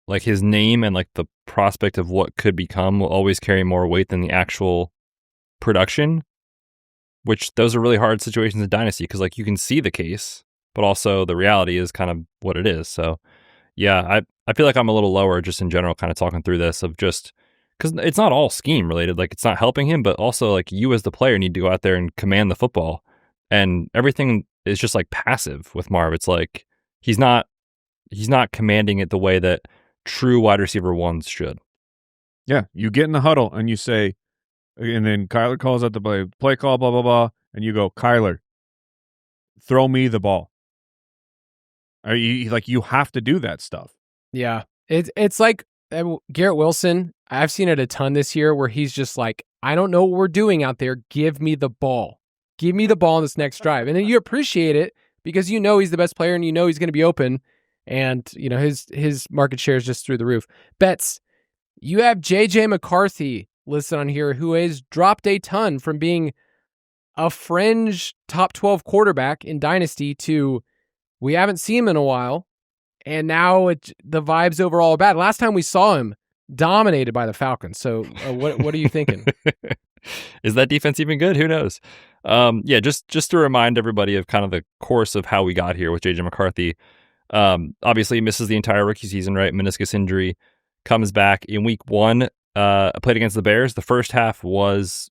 like, his name and like the prospect of what could become will always carry more weight than the actual production, which those are really hard situations in Dynasty because, like, you can see the case, but also the reality is kind of what it is. So yeah, I feel like I'm a little lower just in general, kind of talking through this, of just because it's not all scheme related. Like, it's not helping him, but also like you as the player need to go out there and command the football, and everything is just like passive with Marv. It's like he's not commanding it the way that true wide receiver ones should. Yeah, you get in the huddle and you say, and then Kyler calls out the play call, blah, blah, blah, and you go, Kyler, throw me the ball. You have to do that stuff. Yeah. It's like Garrett Wilson. I've seen it a ton this year where he's just like, I don't know what we're doing out there. Give me the ball. Give me the ball in this next drive. And then you appreciate it because you know he's the best player and you know he's going to be open. And, you know, his market share is just through the roof. Betz, you have J.J. McCarthy listed on here, who has dropped a ton from being a fringe top 12 quarterback in Dynasty to we haven't seen him in a while. And now the vibes overall are bad. Last time we saw him, dominated by the Falcons. So what are you thinking? Is that defense even good? Who knows? Yeah, just to remind everybody of kind of the course of how we got here with J.J. McCarthy. Obviously, he misses the entire rookie season, right? Meniscus injury. Comes back in week 1, played against the Bears. The first half was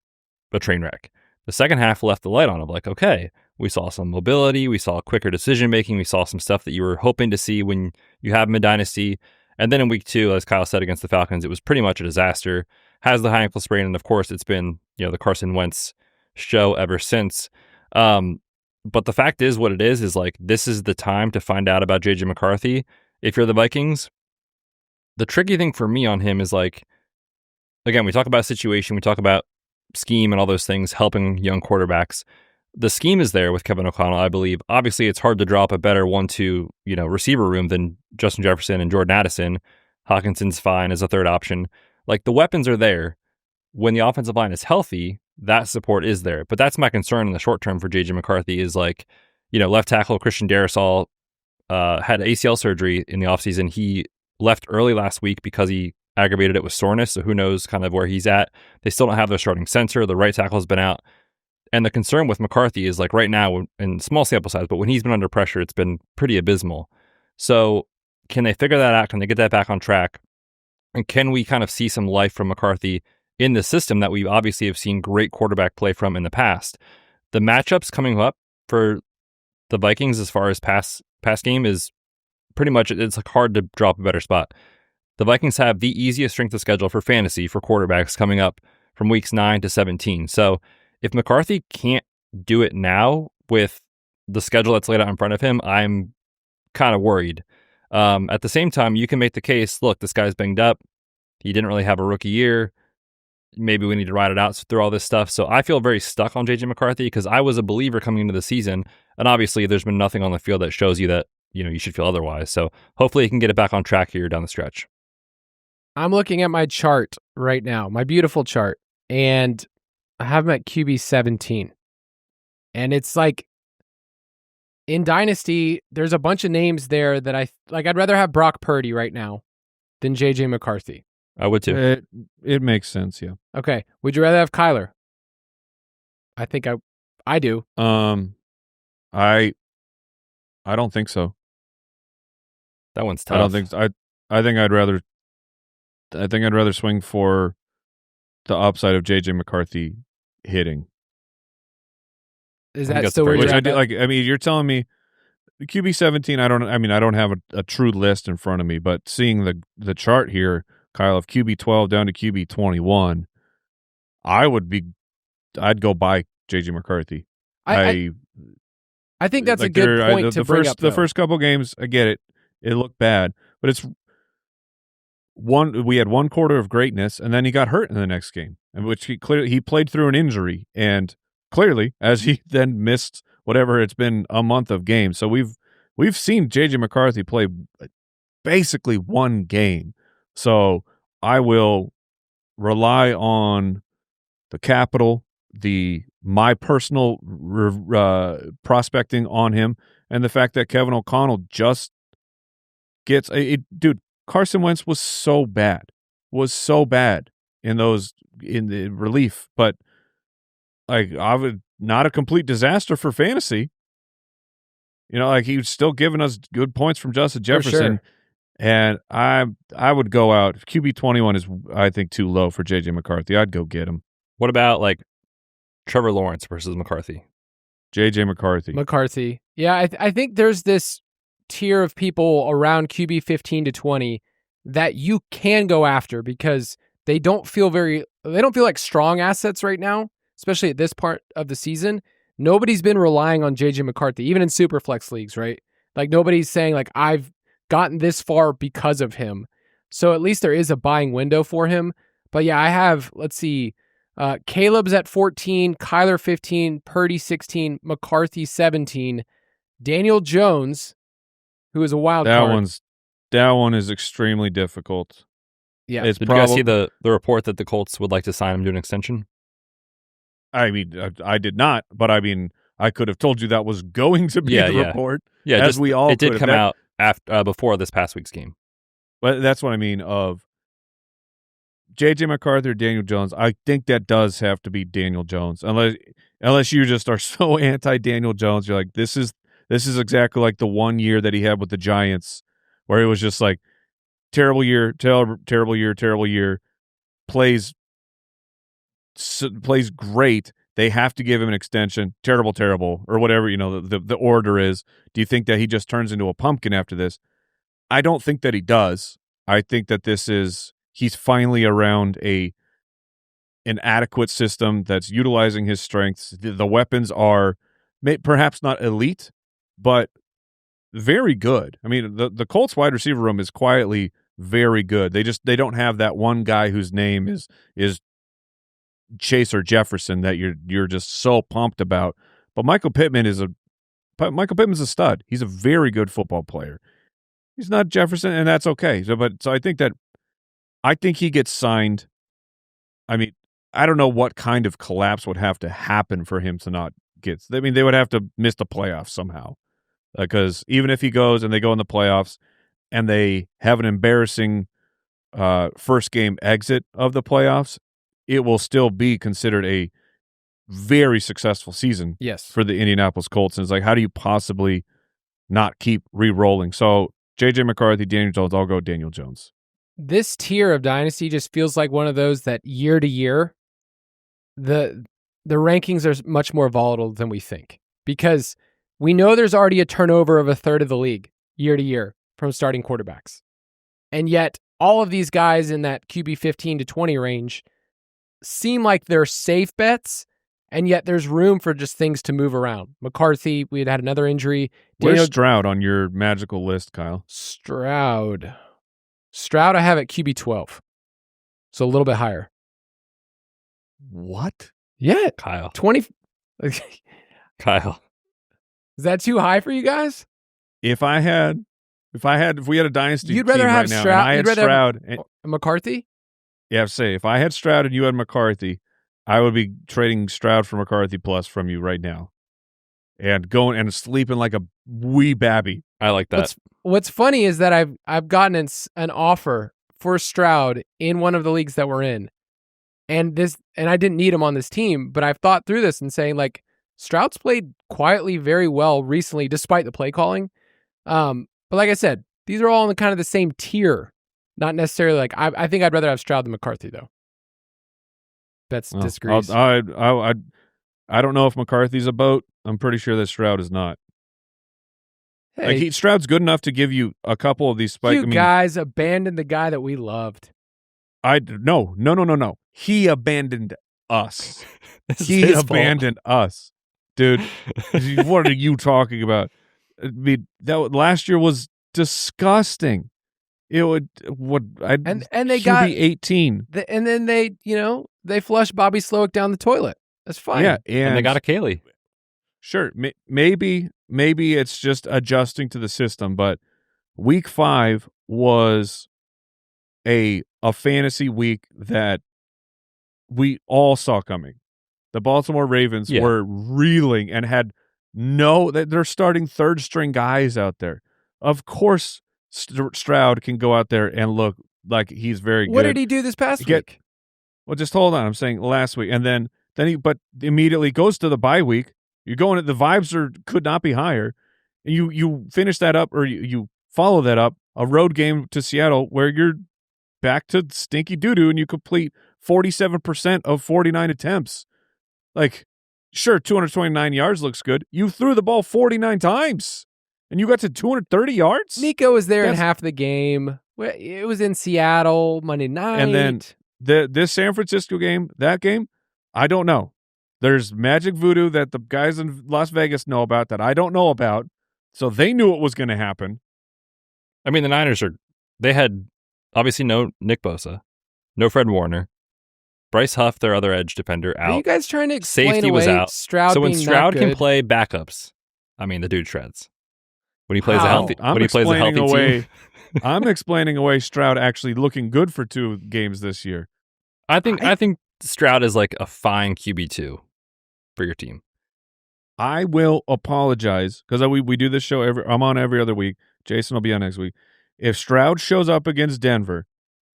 a train wreck. The second half left the light on of like, okay, we saw some mobility, we saw quicker decision making, we saw some stuff that you were hoping to see when you have him in Dynasty. And then in week 2, as Kyle said, against the Falcons, it was pretty much a disaster. Has the high ankle sprain, and of course, it's been, you know, the Carson Wentz show ever since. But the fact is what it is like, this is the time to find out about J.J. McCarthy. If you're the Vikings, the tricky thing for me on him is like, again, we talk about situation, we talk about scheme and all those things helping young quarterbacks. The scheme is there with Kevin O'Connell, I believe. Obviously, it's hard to drop a better 1-2, receiver room than Justin Jefferson and Jordan Addison. Hockenson's fine as a third option. Like, the weapons are there. When the offensive line is healthy, that support is there. But that's my concern in the short term for J.J. McCarthy is left tackle Christian Darrisaw had ACL surgery in the offseason. He left early last week because he aggravated it with soreness. So who knows kind of where he's at. They still don't have their starting center. The right tackle has been out. And the concern with McCarthy is right now, in small sample size, but when he's been under pressure, it's been pretty abysmal. So can they figure that out? Can they get that back on track? And can we kind of see some life from McCarthy in the system that we obviously have seen great quarterback play from in the past? The matchups coming up for the Vikings as far as pass game is pretty much, it's hard to drop a better spot. The Vikings have the easiest strength of schedule for fantasy for quarterbacks coming up from weeks 9 to 17. So if McCarthy can't do it now with the schedule that's laid out in front of him, I'm kind of worried. At the same time, you can make the case, look, this guy's banged up. He didn't really have a rookie year. Maybe we need to ride it out through all this stuff. So I feel very stuck on J.J. McCarthy because I was a believer coming into the season. And obviously, there's been nothing on the field that shows you that you should feel otherwise. So hopefully he can get it back on track here down the stretch. I'm looking at my chart right now, my beautiful chart, and I have him at QB 17. And it's in Dynasty, there's a bunch of names there that I'd rather have Brock Purdy right now than JJ McCarthy. I would too. It makes sense, yeah. Okay. Would you rather have Kyler? I think I do. I don't think so. That one's tough. I don't think so. I think I'd rather swing for the upside of JJ McCarthy hitting. Is that still where which you're I at? do, you're telling me the QB 17, I don't have a true list in front of me, but seeing the chart here, Kyle, of QB 12 down to QB 21, I'd go buy JJ McCarthy. I think that's a good point to bring up. The first couple games, I get it. It looked bad, but it's we had one quarter of greatness, and then he got hurt in the next game, in which he played through an injury, and clearly, as he then missed whatever it's been a month of games. So we've seen JJ McCarthy play basically one game. So I will rely on the capital, my personal prospecting on him, and the fact that Kevin O'Connell just gets dude. Carson Wentz was so bad in the relief, but not a complete disaster for fantasy. He was still giving us good points from Justin Jefferson. For sure. And I would go out. QB 21 is, I think, too low for JJ McCarthy. I'd go get him. What about Trevor Lawrence versus McCarthy? JJ McCarthy. McCarthy. Yeah, I think there's this tier of people around QB 15 to 20 that you can go after because they don't feel like strong assets right now, especially at this part of the season. Nobody's been relying on JJ McCarthy, even in super flex leagues, right? Nobody's saying I've gotten this far because of him. So at least there is a buying window for him. But yeah, I have, let's see, Caleb's at 14, Kyler 15, Purdy 16, McCarthy 17, Daniel Jones, who is a wild card. That one is extremely difficult. Yeah. Did you guys see the report that the Colts would like to sign him to an extension? I did not, but I could have told you that was going to be the report. Yeah, it did come out after before this past week's game. But that's what I mean of J.J. McCarthy or Daniel Jones. I think that does have to be Daniel Jones, unless you just are so anti-Daniel Jones. You're like, this is exactly like the 1 year that he had with the Giants, where it was just terrible year, plays great. They have to give him an extension. Terrible, or whatever the order is. Do you think that he just turns into a pumpkin after this? I don't think that he does. I think that he's finally around an adequate system that's utilizing his strengths. The weapons are perhaps not elite, but very good. I mean, the Colts wide receiver room is quietly very good. They don't have that one guy whose name is Chase or Jefferson that you're just so pumped about. But Michael Pittman's a stud. He's a very good football player. He's not Jefferson, and that's okay. So I think he gets signed. I mean, I don't know what kind of collapse would have to happen for him to not get. I mean, they would have to miss the playoffs somehow, because even if he goes and they go in the playoffs and they have an embarrassing first game exit of the playoffs, it will still be considered a very successful season. Yes. For the Indianapolis Colts. And it's like, how do you possibly not keep re-rolling? So J.J. McCarthy, Daniel Jones, I'll go Daniel Jones. This tier of Dynasty just feels like one of those that year to year, the rankings are much more volatile than we think, because we know there's already a turnover of a third of the league year to year from starting quarterbacks. And yet all of these guys in that QB 15 to 20 range seem like they're safe bets, and yet there's room for just things to move around. McCarthy, we had another injury. Where's Stroud on your magical list, Kyle? Stroud, I have at QB 12, so a little bit higher. What? Yeah, Kyle. 20. Kyle. Is that too high for you guys? If we had a dynasty, you'd rather team have right now, Stroud. and I had Stroud. Have McCarthy. Yeah, say if I had Stroud and you had McCarthy, I would be trading Stroud for McCarthy plus from you right now, and going and sleeping like a wee babby. I like that. What's funny is that I've gotten an offer for Stroud in one of the leagues that we're in, and I didn't need him on this team, but I've thought through this and saying, like, Stroud's played quietly very well recently, despite the play calling. But like I said, these are all in kind of the same tier. Not necessarily like I think I'd rather have Stroud than McCarthy, though. Betz disagrees. I don't know if McCarthy's a boat. I'm pretty sure that Stroud is not. Hey, Like Stroud's good enough to give you a couple of these spikes. You guys abandoned the guy that we loved. No. He abandoned us. He abandoned us, dude. What are you talking about? I mean, last year was disgusting. It would and they got be 18, and then they flushed Bobby Slowick down the toilet. That's fine. Yeah, and they got a Kaylee. Sure, maybe it's just adjusting to the system, but week 5 was a fantasy week that we all saw coming. The Baltimore Ravens were reeling and had they're starting third string guys out there. Of course, Stroud can go out there and look like he's very good. What did he do this past week? Well, just hold on. I'm saying last week, and then he immediately goes to the bye week. You're going the vibes could not be higher. And you finish that up, or you follow that up, a road game to Seattle where you're back to stinky doo-doo and you complete 47% of 49 attempts. Like, sure, 229 yards looks good. You threw the ball 49 times and you got to 230 yards? Nico was there in half the game. It was in Seattle Monday night. And then this San Francisco game, that game, I don't know. There's magic voodoo that the guys in Las Vegas know about that I don't know about. So they knew it was going to happen. I mean, the Niners they had obviously no Nick Bosa, no Fred Warner, Bryce Huff, their other edge defender, out. Are you guys trying to explain Safety was out. Stroud so when being Stroud that can good? play backups, I mean, the dude shreds. When he plays a healthy team. I'm explaining away Stroud actually looking good for 2 games this year. I think Stroud is like a fine QB2 for your team. I will apologize because we do this show I'm on every other week. Jason will be on next week. If Stroud shows up against Denver,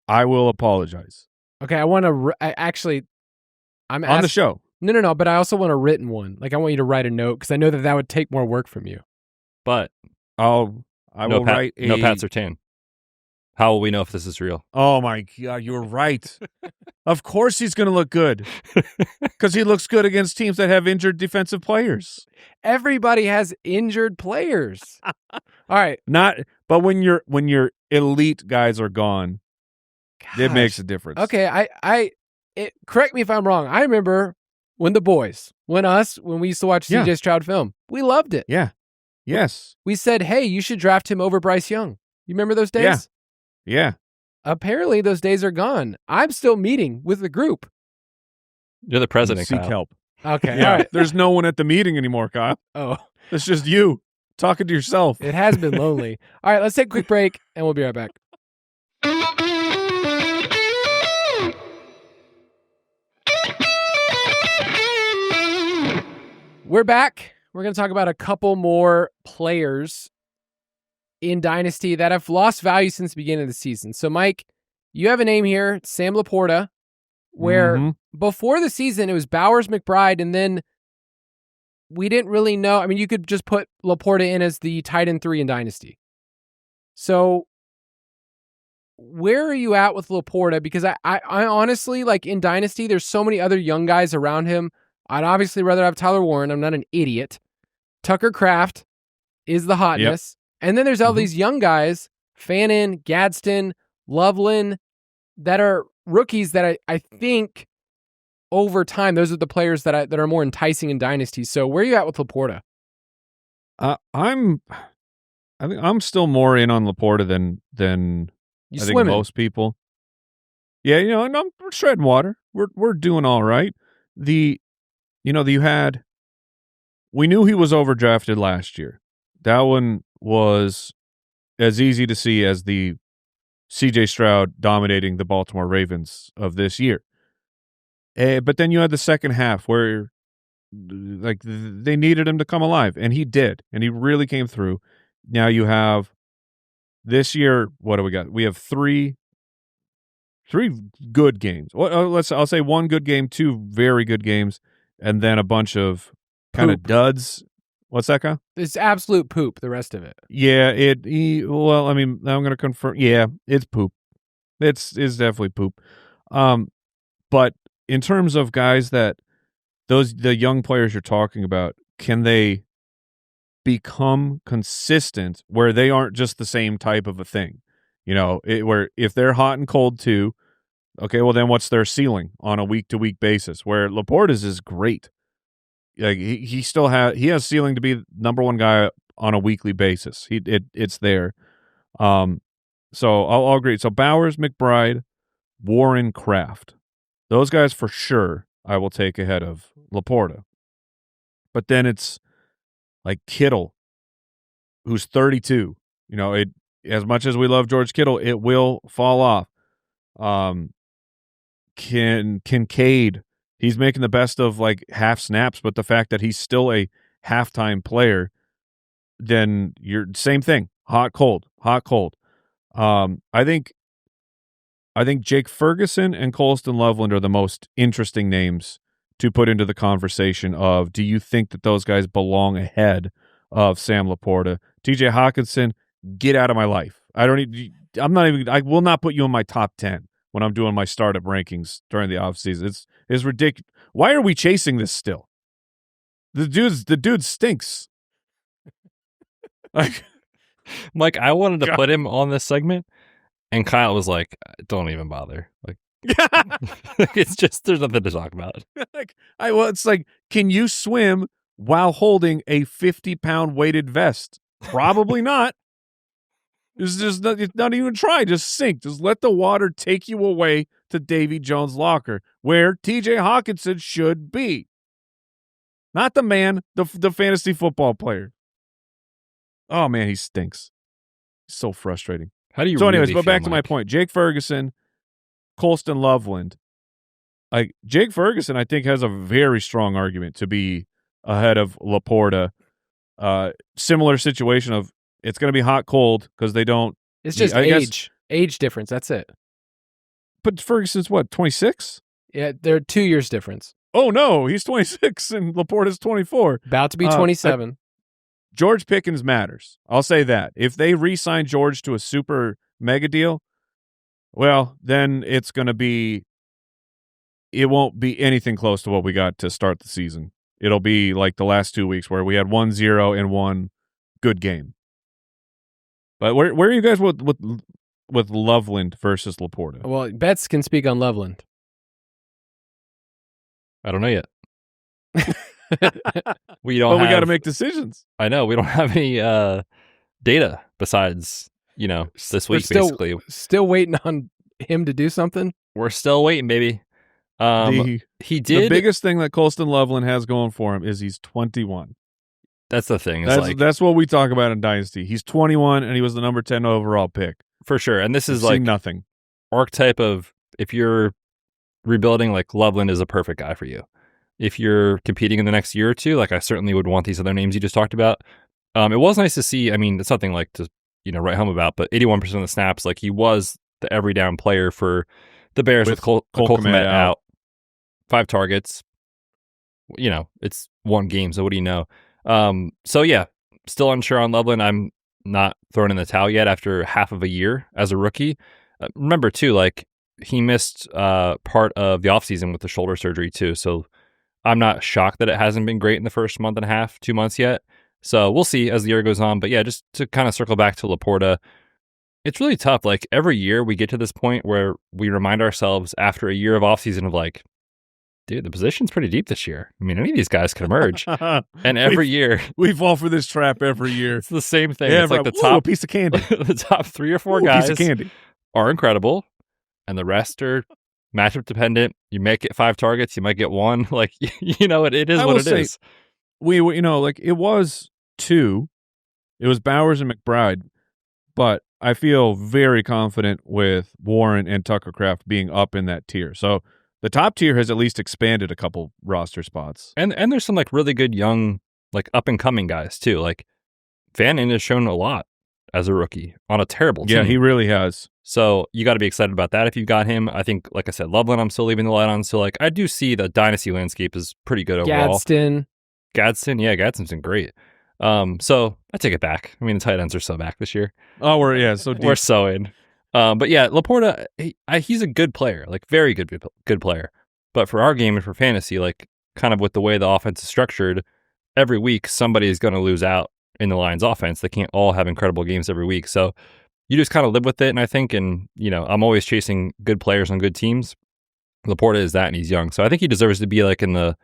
I will apologize. Okay, I want to I'm on the show. No, but I also want a written one. Like, I want you to write a note because I know that would take more work from you. But I will write no Pat Surtain. How will we know if this is real? Oh my God, you're right. Of course he's going to look good because he looks good against teams that have injured defensive players. Everybody has injured players. All right, but when your elite guys are gone, it makes a difference. Okay, correct me if I'm wrong. I remember when we used to watch CJ Stroud film, we loved it. Yeah. Yes. We said, hey, you should draft him over Bryce Young. You remember those days? Yeah. Apparently, those days are gone. I'm still meeting with the group. You're the president, Seek Kyle. help. Okay, Yeah, all right. there's no one at the meeting anymore, Kyle. Oh, It's just you talking to yourself. it has been lonely. All right, let's take a quick break, and we'll be right back. We're back. We're going to talk about a couple more players in Dynasty that have lost value since the beginning of the season. So, Mike, you have a name here, Sam LaPorta, where before the season it was Bowers, McBride, and then we didn't really know. I mean, you could just put LaPorta in as the tight end 3 in Dynasty. So, where are you at with LaPorta? Because I honestly, like in Dynasty, there's so many other young guys around him. I'd obviously rather have Tyler Warren. I'm not an idiot. Tucker Kraft is the hotness. Yep. And then there's all these young guys, Fannin, Gadsden, Loveland, that are rookies that I think over time, those are the players that are more enticing in Dynasty. So where are you at with LaPorta? I think I'm still more in on LaPorta than You I swimming. think most people. Yeah, and we're treading water. We're doing all right. We knew he was overdrafted last year. That one was as easy to see as the C.J. Stroud dominating the Baltimore Ravens of this year. But then you had the second half where like they needed him to come alive, and he did, and he really came through. Now you have this year, what do we got? We have three good games. I'll say one good game, 2 very good games, and then a bunch of kind of duds. What's that, guy? It's absolute poop, the rest of it. Yeah, I'm going to confirm. Yeah, it's poop. It's definitely poop. But in terms of guys that the young players you're talking about, can they become consistent where they aren't just the same type of a thing? Where if they're hot and cold too, okay, well then what's their ceiling on a week-to-week basis? Where LaPorta's is great. Like he has ceiling to be number one guy on a weekly basis. It's there. So I'll agree. So Bowers, McBride, Warren, Kraft, those guys for sure I will take ahead of LaPorta. But then it's like Kittle, who's 32. As much as we love George Kittle, it will fall off. Kincaid, he's making the best of like half snaps, but the fact that he's still a halftime player, then you're same thing. Hot, cold. I think Jake Ferguson and Colston Loveland are the most interesting names to put into the conversation of, do you think that those guys belong ahead of Sam LaPorta? TJ Hockenson, get out of my life. I will not put you in my top 10 when I'm doing my startup rankings during the offseason. It's ridiculous. Why are we chasing this still? The dude stinks. Like, Mike, I wanted to put him on this segment, and Kyle was like, "Don't even bother." Like, it's just there's nothing to talk about. It's like, can you swim while holding a 50-pound weighted vest? Probably not. It's just not even try. Just sink. Just let the water take you away to Davy Jones' locker, where TJ Hockenson should be. Not the man, the fantasy football player. Oh man, he stinks. So frustrating. How do you? So, anyways, really but back feel, to my Mike? point. Jake Ferguson, Colston Loveland. Like Jake Ferguson, I think has a very strong argument to be ahead of LaPorta. Similar situation of it's going to be hot cold because they don't. It's just age difference. That's it. But Ferguson's what, 26? Yeah, they're 2 years difference. Oh no, he's 26 and LaPorta's 24. About to be 27. George Pickens matters. I'll say that. If they re-sign George to a super mega deal, well, then it won't be anything close to what we got to start the season. It'll be like the last 2 weeks where we had 1-0 and one good game. But where are you guys with Loveland versus LaPorta? Well, Betz can speak on Loveland. I don't know yet. We got to make decisions. I know we don't have any data besides this We're week, basically. Still waiting on him to do something. We're still waiting, baby. He did. The biggest thing that Colston Loveland has going for him is he's 21. That's the thing. That's what we talk about in Dynasty. He's 21, and he was the number 10 overall pick. For sure. And this is nothing. Archetype of, if you're rebuilding, like, Loveland is a perfect guy for you. If you're competing in the next year or two, I certainly would want these other names you just talked about. It was nice to see. I mean, it's something to write home about, but 81% of the snaps, he was the every down player for the Bears with Cole Kmet out. 5 targets. It's one game, so what do you know? So yeah, still unsure on Loveland. I'm not throwing in the towel yet after half of a year as a rookie. Remember too, he missed part of the offseason with the shoulder surgery too. So I'm not shocked that it hasn't been great in the first month and a half, 2 months yet. So we'll see as the year goes on. But yeah, just to kind of circle back to LaPorta, it's really tough. Every year we get to this point where we remind ourselves after a year of offseason of dude, the position's pretty deep this year. I mean, any of these guys could emerge. And every year we fall for this trap every year. It's the same thing. Yeah, it's the top piece of candy. The top 3 or 4 guys piece of candy. Are incredible, and the rest are matchup dependent. You may get 5 targets, you might get 1. It is what it is. It was 2. It was Bowers and McBride, but I feel very confident with Warren and Tucker Kraft being up in that tier. So the top tier has at least expanded a couple roster spots. And there's some really good young, up and coming guys too. Fannin has shown a lot as a rookie on a terrible team. Yeah, he really has. So you got to be excited about that if you got him. I think, like I said, Loveland, I'm still leaving the light on. So I do see the dynasty landscape is pretty good overall. Gadsden, yeah, Gadsden's been great. So I take it back. I mean, the tight ends are so back this year. Oh, so deep. We're so in. But yeah, LaPorta, he's a good player, very good player. But for our game and for fantasy, kind of with the way the offense is structured, every week somebody is going to lose out in the Lions offense. They can't all have incredible games every week. So you just kind of live with it. And I think, I'm always chasing good players on good teams. LaPorta is that, and he's young. So I think he deserves to be in the,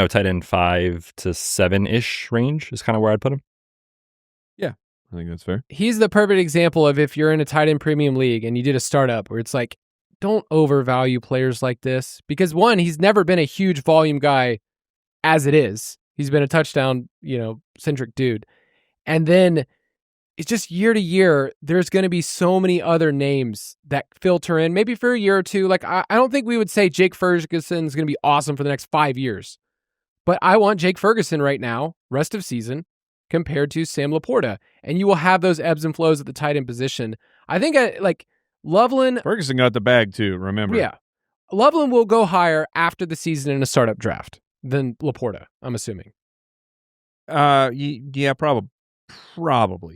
tight end 5 to 7-ish range is kind of where I'd put him. Yeah, I think that's fair. He's the perfect example of if you're in a tight end premium league and you did a startup where it's don't overvalue players like this, because one, he's never been a huge volume guy as it is. He's been a touchdown, centric dude. And then it's just year to year, there's going to be so many other names that filter in, maybe for a year or two. I don't think we would say Jake Ferguson is going to be awesome for the next 5 years. But I want Jake Ferguson right now, rest of season, compared to Sam LaPorta. And you will have those ebbs and flows at the tight end position. I think Loveland... Ferguson got the bag too, remember? Yeah. Loveland will go higher after the season in a startup draft than LaPorta, I'm assuming. Yeah, probably.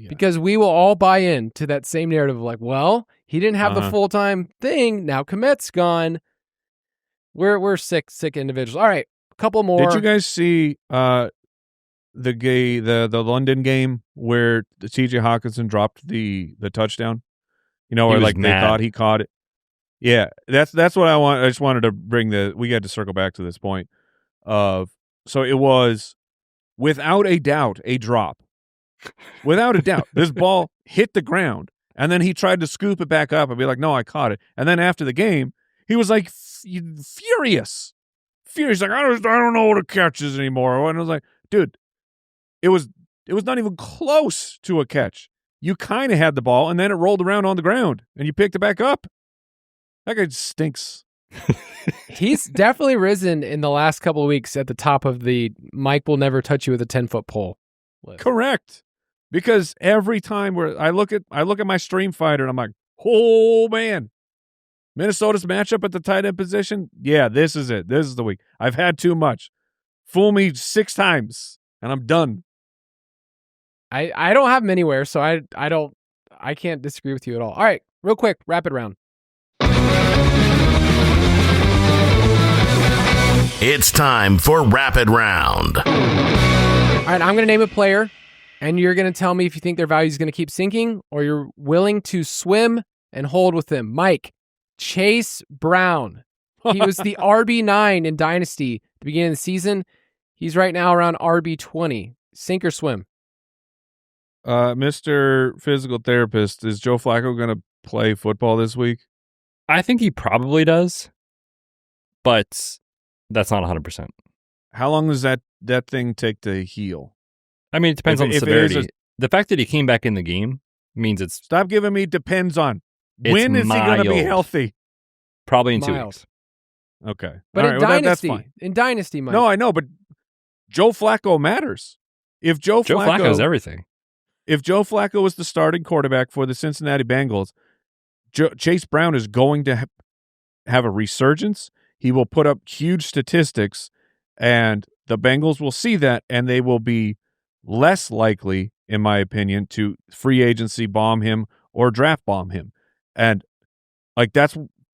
Yeah. Because we will all buy in to that same narrative of he didn't have the full-time thing. Now Kmet's gone. We're sick individuals. All right, a couple more. Did you guys see the London game where TJ Hockenson dropped the touchdown? Where they thought he caught it. Yeah, that's what I want. I just wanted to bring we had to circle back to this point so it was without a doubt a drop. Without a doubt, this ball hit the ground, and then he tried to scoop it back up and be like, "No, I caught it." And then after the game, he was furious. He's like, "I don't know what a catch is anymore." And I was like, "Dude, it was not even close to a catch. You kind of had the ball, and then it rolled around on the ground, and you picked it back up." That guy stinks. He's definitely risen in the last couple of weeks at the top of the Mike will never touch you with a 10-foot pole list. Correct. Because every time I look at my stream fighter and I'm like, oh man, Minnesota's matchup at the tight end position. Yeah, this is it. This is the week. I've had too much. Fool me 6 times and I'm done. I don't have him anywhere, so I can't disagree with you at all. All right, real quick, rapid round. It's time for Rapid Round. All right, I'm going to name a player, and you're going to tell me if you think their value is going to keep sinking or you're willing to swim and hold with them. Mike, Chase Brown. He was the RB9 in Dynasty at the beginning of the season. He's right now around RB20. Sink or swim? Mr. Physical Therapist, is Joe Flacco going to play football this week? I think he probably does, but that's not 100%. How long does that thing take to heal? I mean, it depends on the severity. The fact that he came back in the game means it's... Stop giving me depends on. When is he going to be healthy? Probably in 2 weeks. Okay. But in Dynasty, that's fine. in Dynasty, Mike. No, I know, but Joe Flacco matters. If Joe Flacco is everything. If Joe Flacco was the starting quarterback for the Cincinnati Bengals, Chase Brown is going to have a resurgence. He will put up huge statistics, and the Bengals will see that, and they will be less likely, in my opinion, to free agency bomb him or draft bomb him. And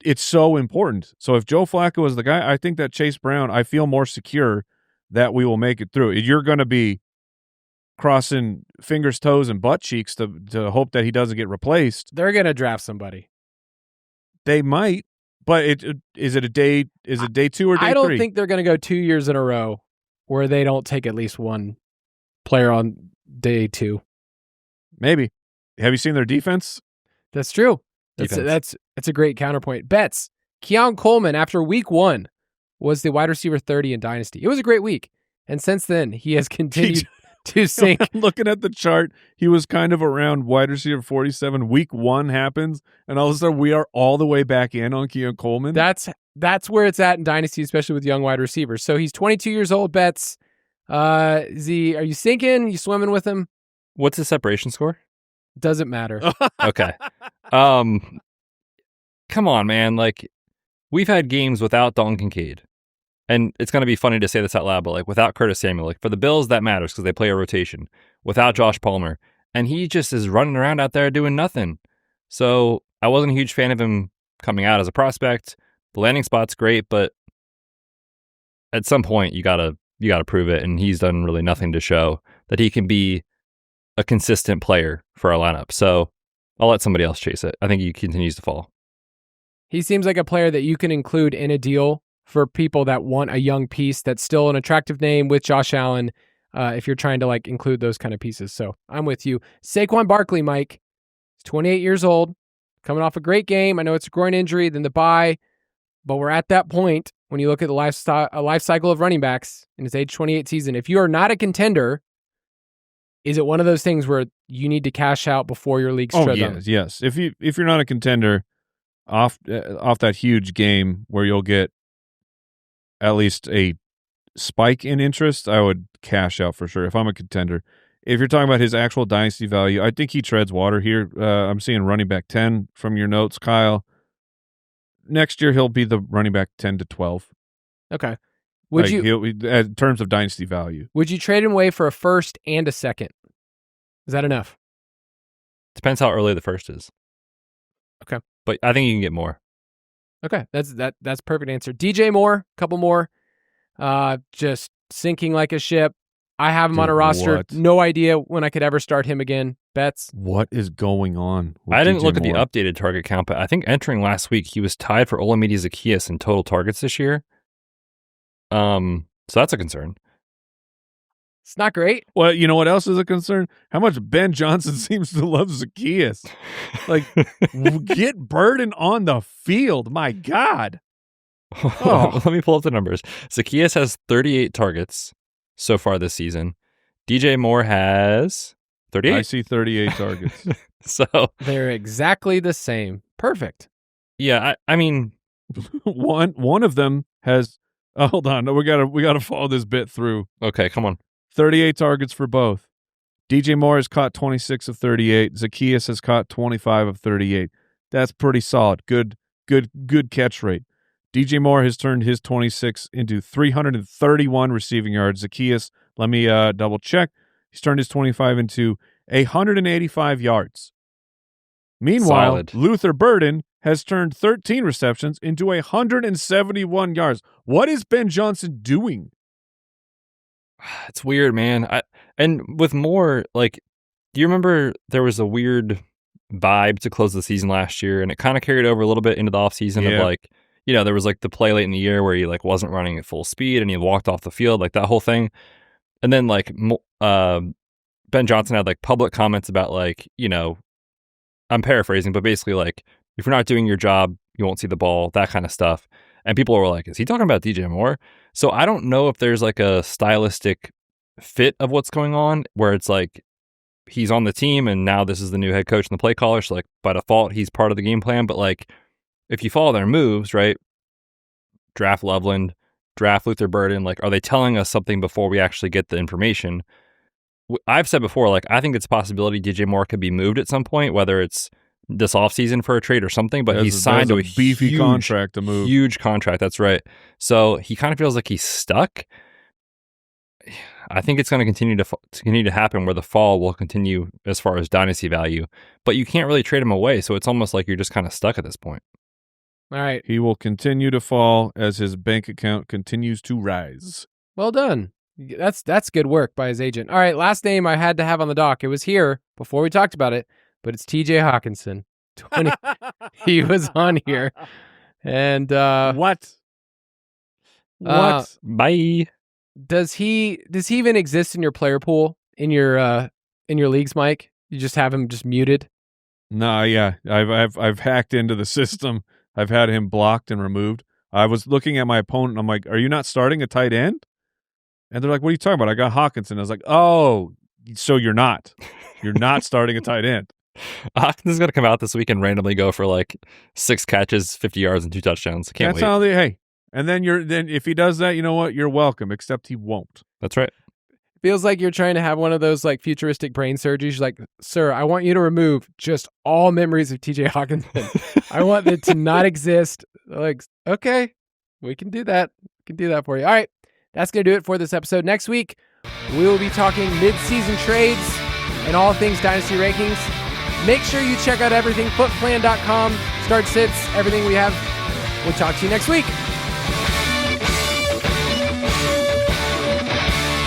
it's so important. So if Joe Flacco is the guy, I think that Chase Brown, I feel more secure that we will make it through. You're going to be crossing fingers, toes, and butt cheeks to hope that he doesn't get replaced. They're going to draft somebody. They might, but is it day 2 or day 3? I don't think they're going to go 2 years in a row where they don't take at least one player on day 2. Maybe. Have you seen their defense? That's true. That's a great counterpoint. Betz, Keon Coleman, after week 1, was the wide receiver 30 in Dynasty. It was a great week. And since then, he has continued to sink. Looking at the chart, he was kind of around wide receiver 47. Week 1 happens, and all of a sudden we are all the way back in on Keon Coleman. That's where it's at in Dynasty, especially with young wide receivers. So he's 22 years old, Betz. Are you sinking? You swimming with him? What's the separation score? Doesn't matter. Okay. Come on, man. Like, we've had games without Dalton Kincaid. And it's going to be funny to say this out loud, but like without Curtis Samuel, like for the Bills, that matters because they play a rotation. Without Josh Palmer. And he just is running around out there doing nothing. So I wasn't a huge fan of him coming out as a prospect. The landing spot's great, but at some point you gotta prove it. And he's done really nothing to show that he can be a consistent player for our lineup. So I'll let somebody else chase it. I think he continues to fall. He seems like a player that you can include in a deal for people that want a young piece that's still an attractive name with Josh Allen, if you're trying to like include those kind of pieces. So I'm with you. Saquon Barkley, Mike, he's 28 years old, coming off a great game. I know it's a groin injury, then the bye, but we're at that point when you look at the life cycle of running backs in his age 28 season. If you are not a contender, is it one of those things where you need to cash out before your league's tread on? Yes. If you're not a contender off that huge game where you'll get at least a spike in interest, I would cash out for sure if I'm a contender. If you're talking about his actual dynasty value, I think he treads water here. I'm seeing running back 10 from your notes, Kyle. Next year, he'll be the running back 10 to 12. Okay. In terms of dynasty value. Would you trade him away for a first and a second? Is that enough? Depends how early the first is. Okay. But I think you can get more. Okay, that's perfect answer. DJ Moore, couple more. Just sinking like a ship. I have him on a roster. What? No idea when I could ever start him again. Betz. What is going on? I didn't look at the updated target count, but I think entering last week, he was tied for Olamide Zaccheaus in total targets this year. So that's a concern. It's not great. Well, you know what else is a concern? How much Ben Johnson seems to love Zaccheaus. Like, get Burden on the field. My God. Oh. Let me pull up the numbers. Zaccheaus has 38 targets so far this season. DJ Moore has 38. I see 38 targets. So they're exactly the same. Perfect. Yeah, I mean, one of them has. Oh, hold on, we gotta follow this bit through. Okay, come on. 38 targets for both. DJ Moore has caught 26 of 38. Zaccheaus has caught 25 of 38. That's pretty solid. Good catch rate. DJ Moore has turned his 26 into 331 receiving yards. Zaccheaus, let me double check. He's turned his 25 into 185 yards. Meanwhile, solid. Luther Burden has turned 13 receptions into 171 yards. What is Ben Johnson doing? It's weird, man. And with Moore, like, do you remember there was a weird vibe to close the season last year, and it kind of carried over a little bit into the offseason of like, you know, there was like the play late in the year where he like wasn't running at full speed and he walked off the field, like that whole thing. And then like Ben Johnson had like public comments about like, I'm paraphrasing, but basically like, if you're not doing your job, you won't see the ball, that kind of stuff. And people were like, is he talking about DJ Moore? So I don't know if there's like a stylistic fit of what's going on where it's like he's on the team and now this is the new head coach and the play caller. So like by default, he's part of the game plan. But like if you follow their moves, right? Draft Loveland, draft Luther Burden. Like, are they telling us something before we actually get the information? I've said before, like, I think it's a possibility DJ Moore could be moved at some point, whether it's this offseason for a trade or something, but he's signed to a beefy contract to move. Huge contract, that's right. So he kind of feels like he's stuck. I think it's going to continue to happen where the fall will continue as far as dynasty value, but you can't really trade him away, so it's almost like you're just kind of stuck at this point. All right. He will continue to fall as his bank account continues to rise. Well done. That's good work by his agent. All right, last name I had to have on the dock. It was here before we talked about it, but it's TJ Hockenson. He was on here. And what? Bye. Does he even exist in your player pool in your leagues, Mike? You just have him just muted? No, yeah. I've hacked into the system. I've had him blocked and removed. I was looking at my opponent and I'm like, are you not starting a tight end? And they're like, what are you talking about? I got Hockenson. I was like, oh, so you're not. You're not starting a tight end. Hawkinson's going to come out this week and randomly go for like 6 catches, 50 yards, and 2 touchdowns. Can't wait. That's how hey. And then if he does that, you know what? You're welcome, except he won't. That's right. Feels like you're trying to have one of those like futuristic brain surgeries. You're like, sir, I want you to remove just all memories of TJ Hockenson. I want it to not exist. Like, okay, we can do that. We can do that for you. All right. That's going to do it for this episode. Next week, we will be talking mid-season trades and all things Dynasty rankings. Make sure you check out everything, footplan.com, start sits, everything we have. We'll talk to you next week.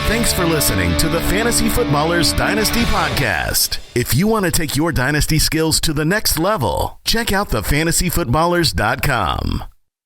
Thanks for listening to the Fantasy Footballers Dynasty Podcast. If you want to take your Dynasty skills to the next level, check out thefantasyfootballers.com.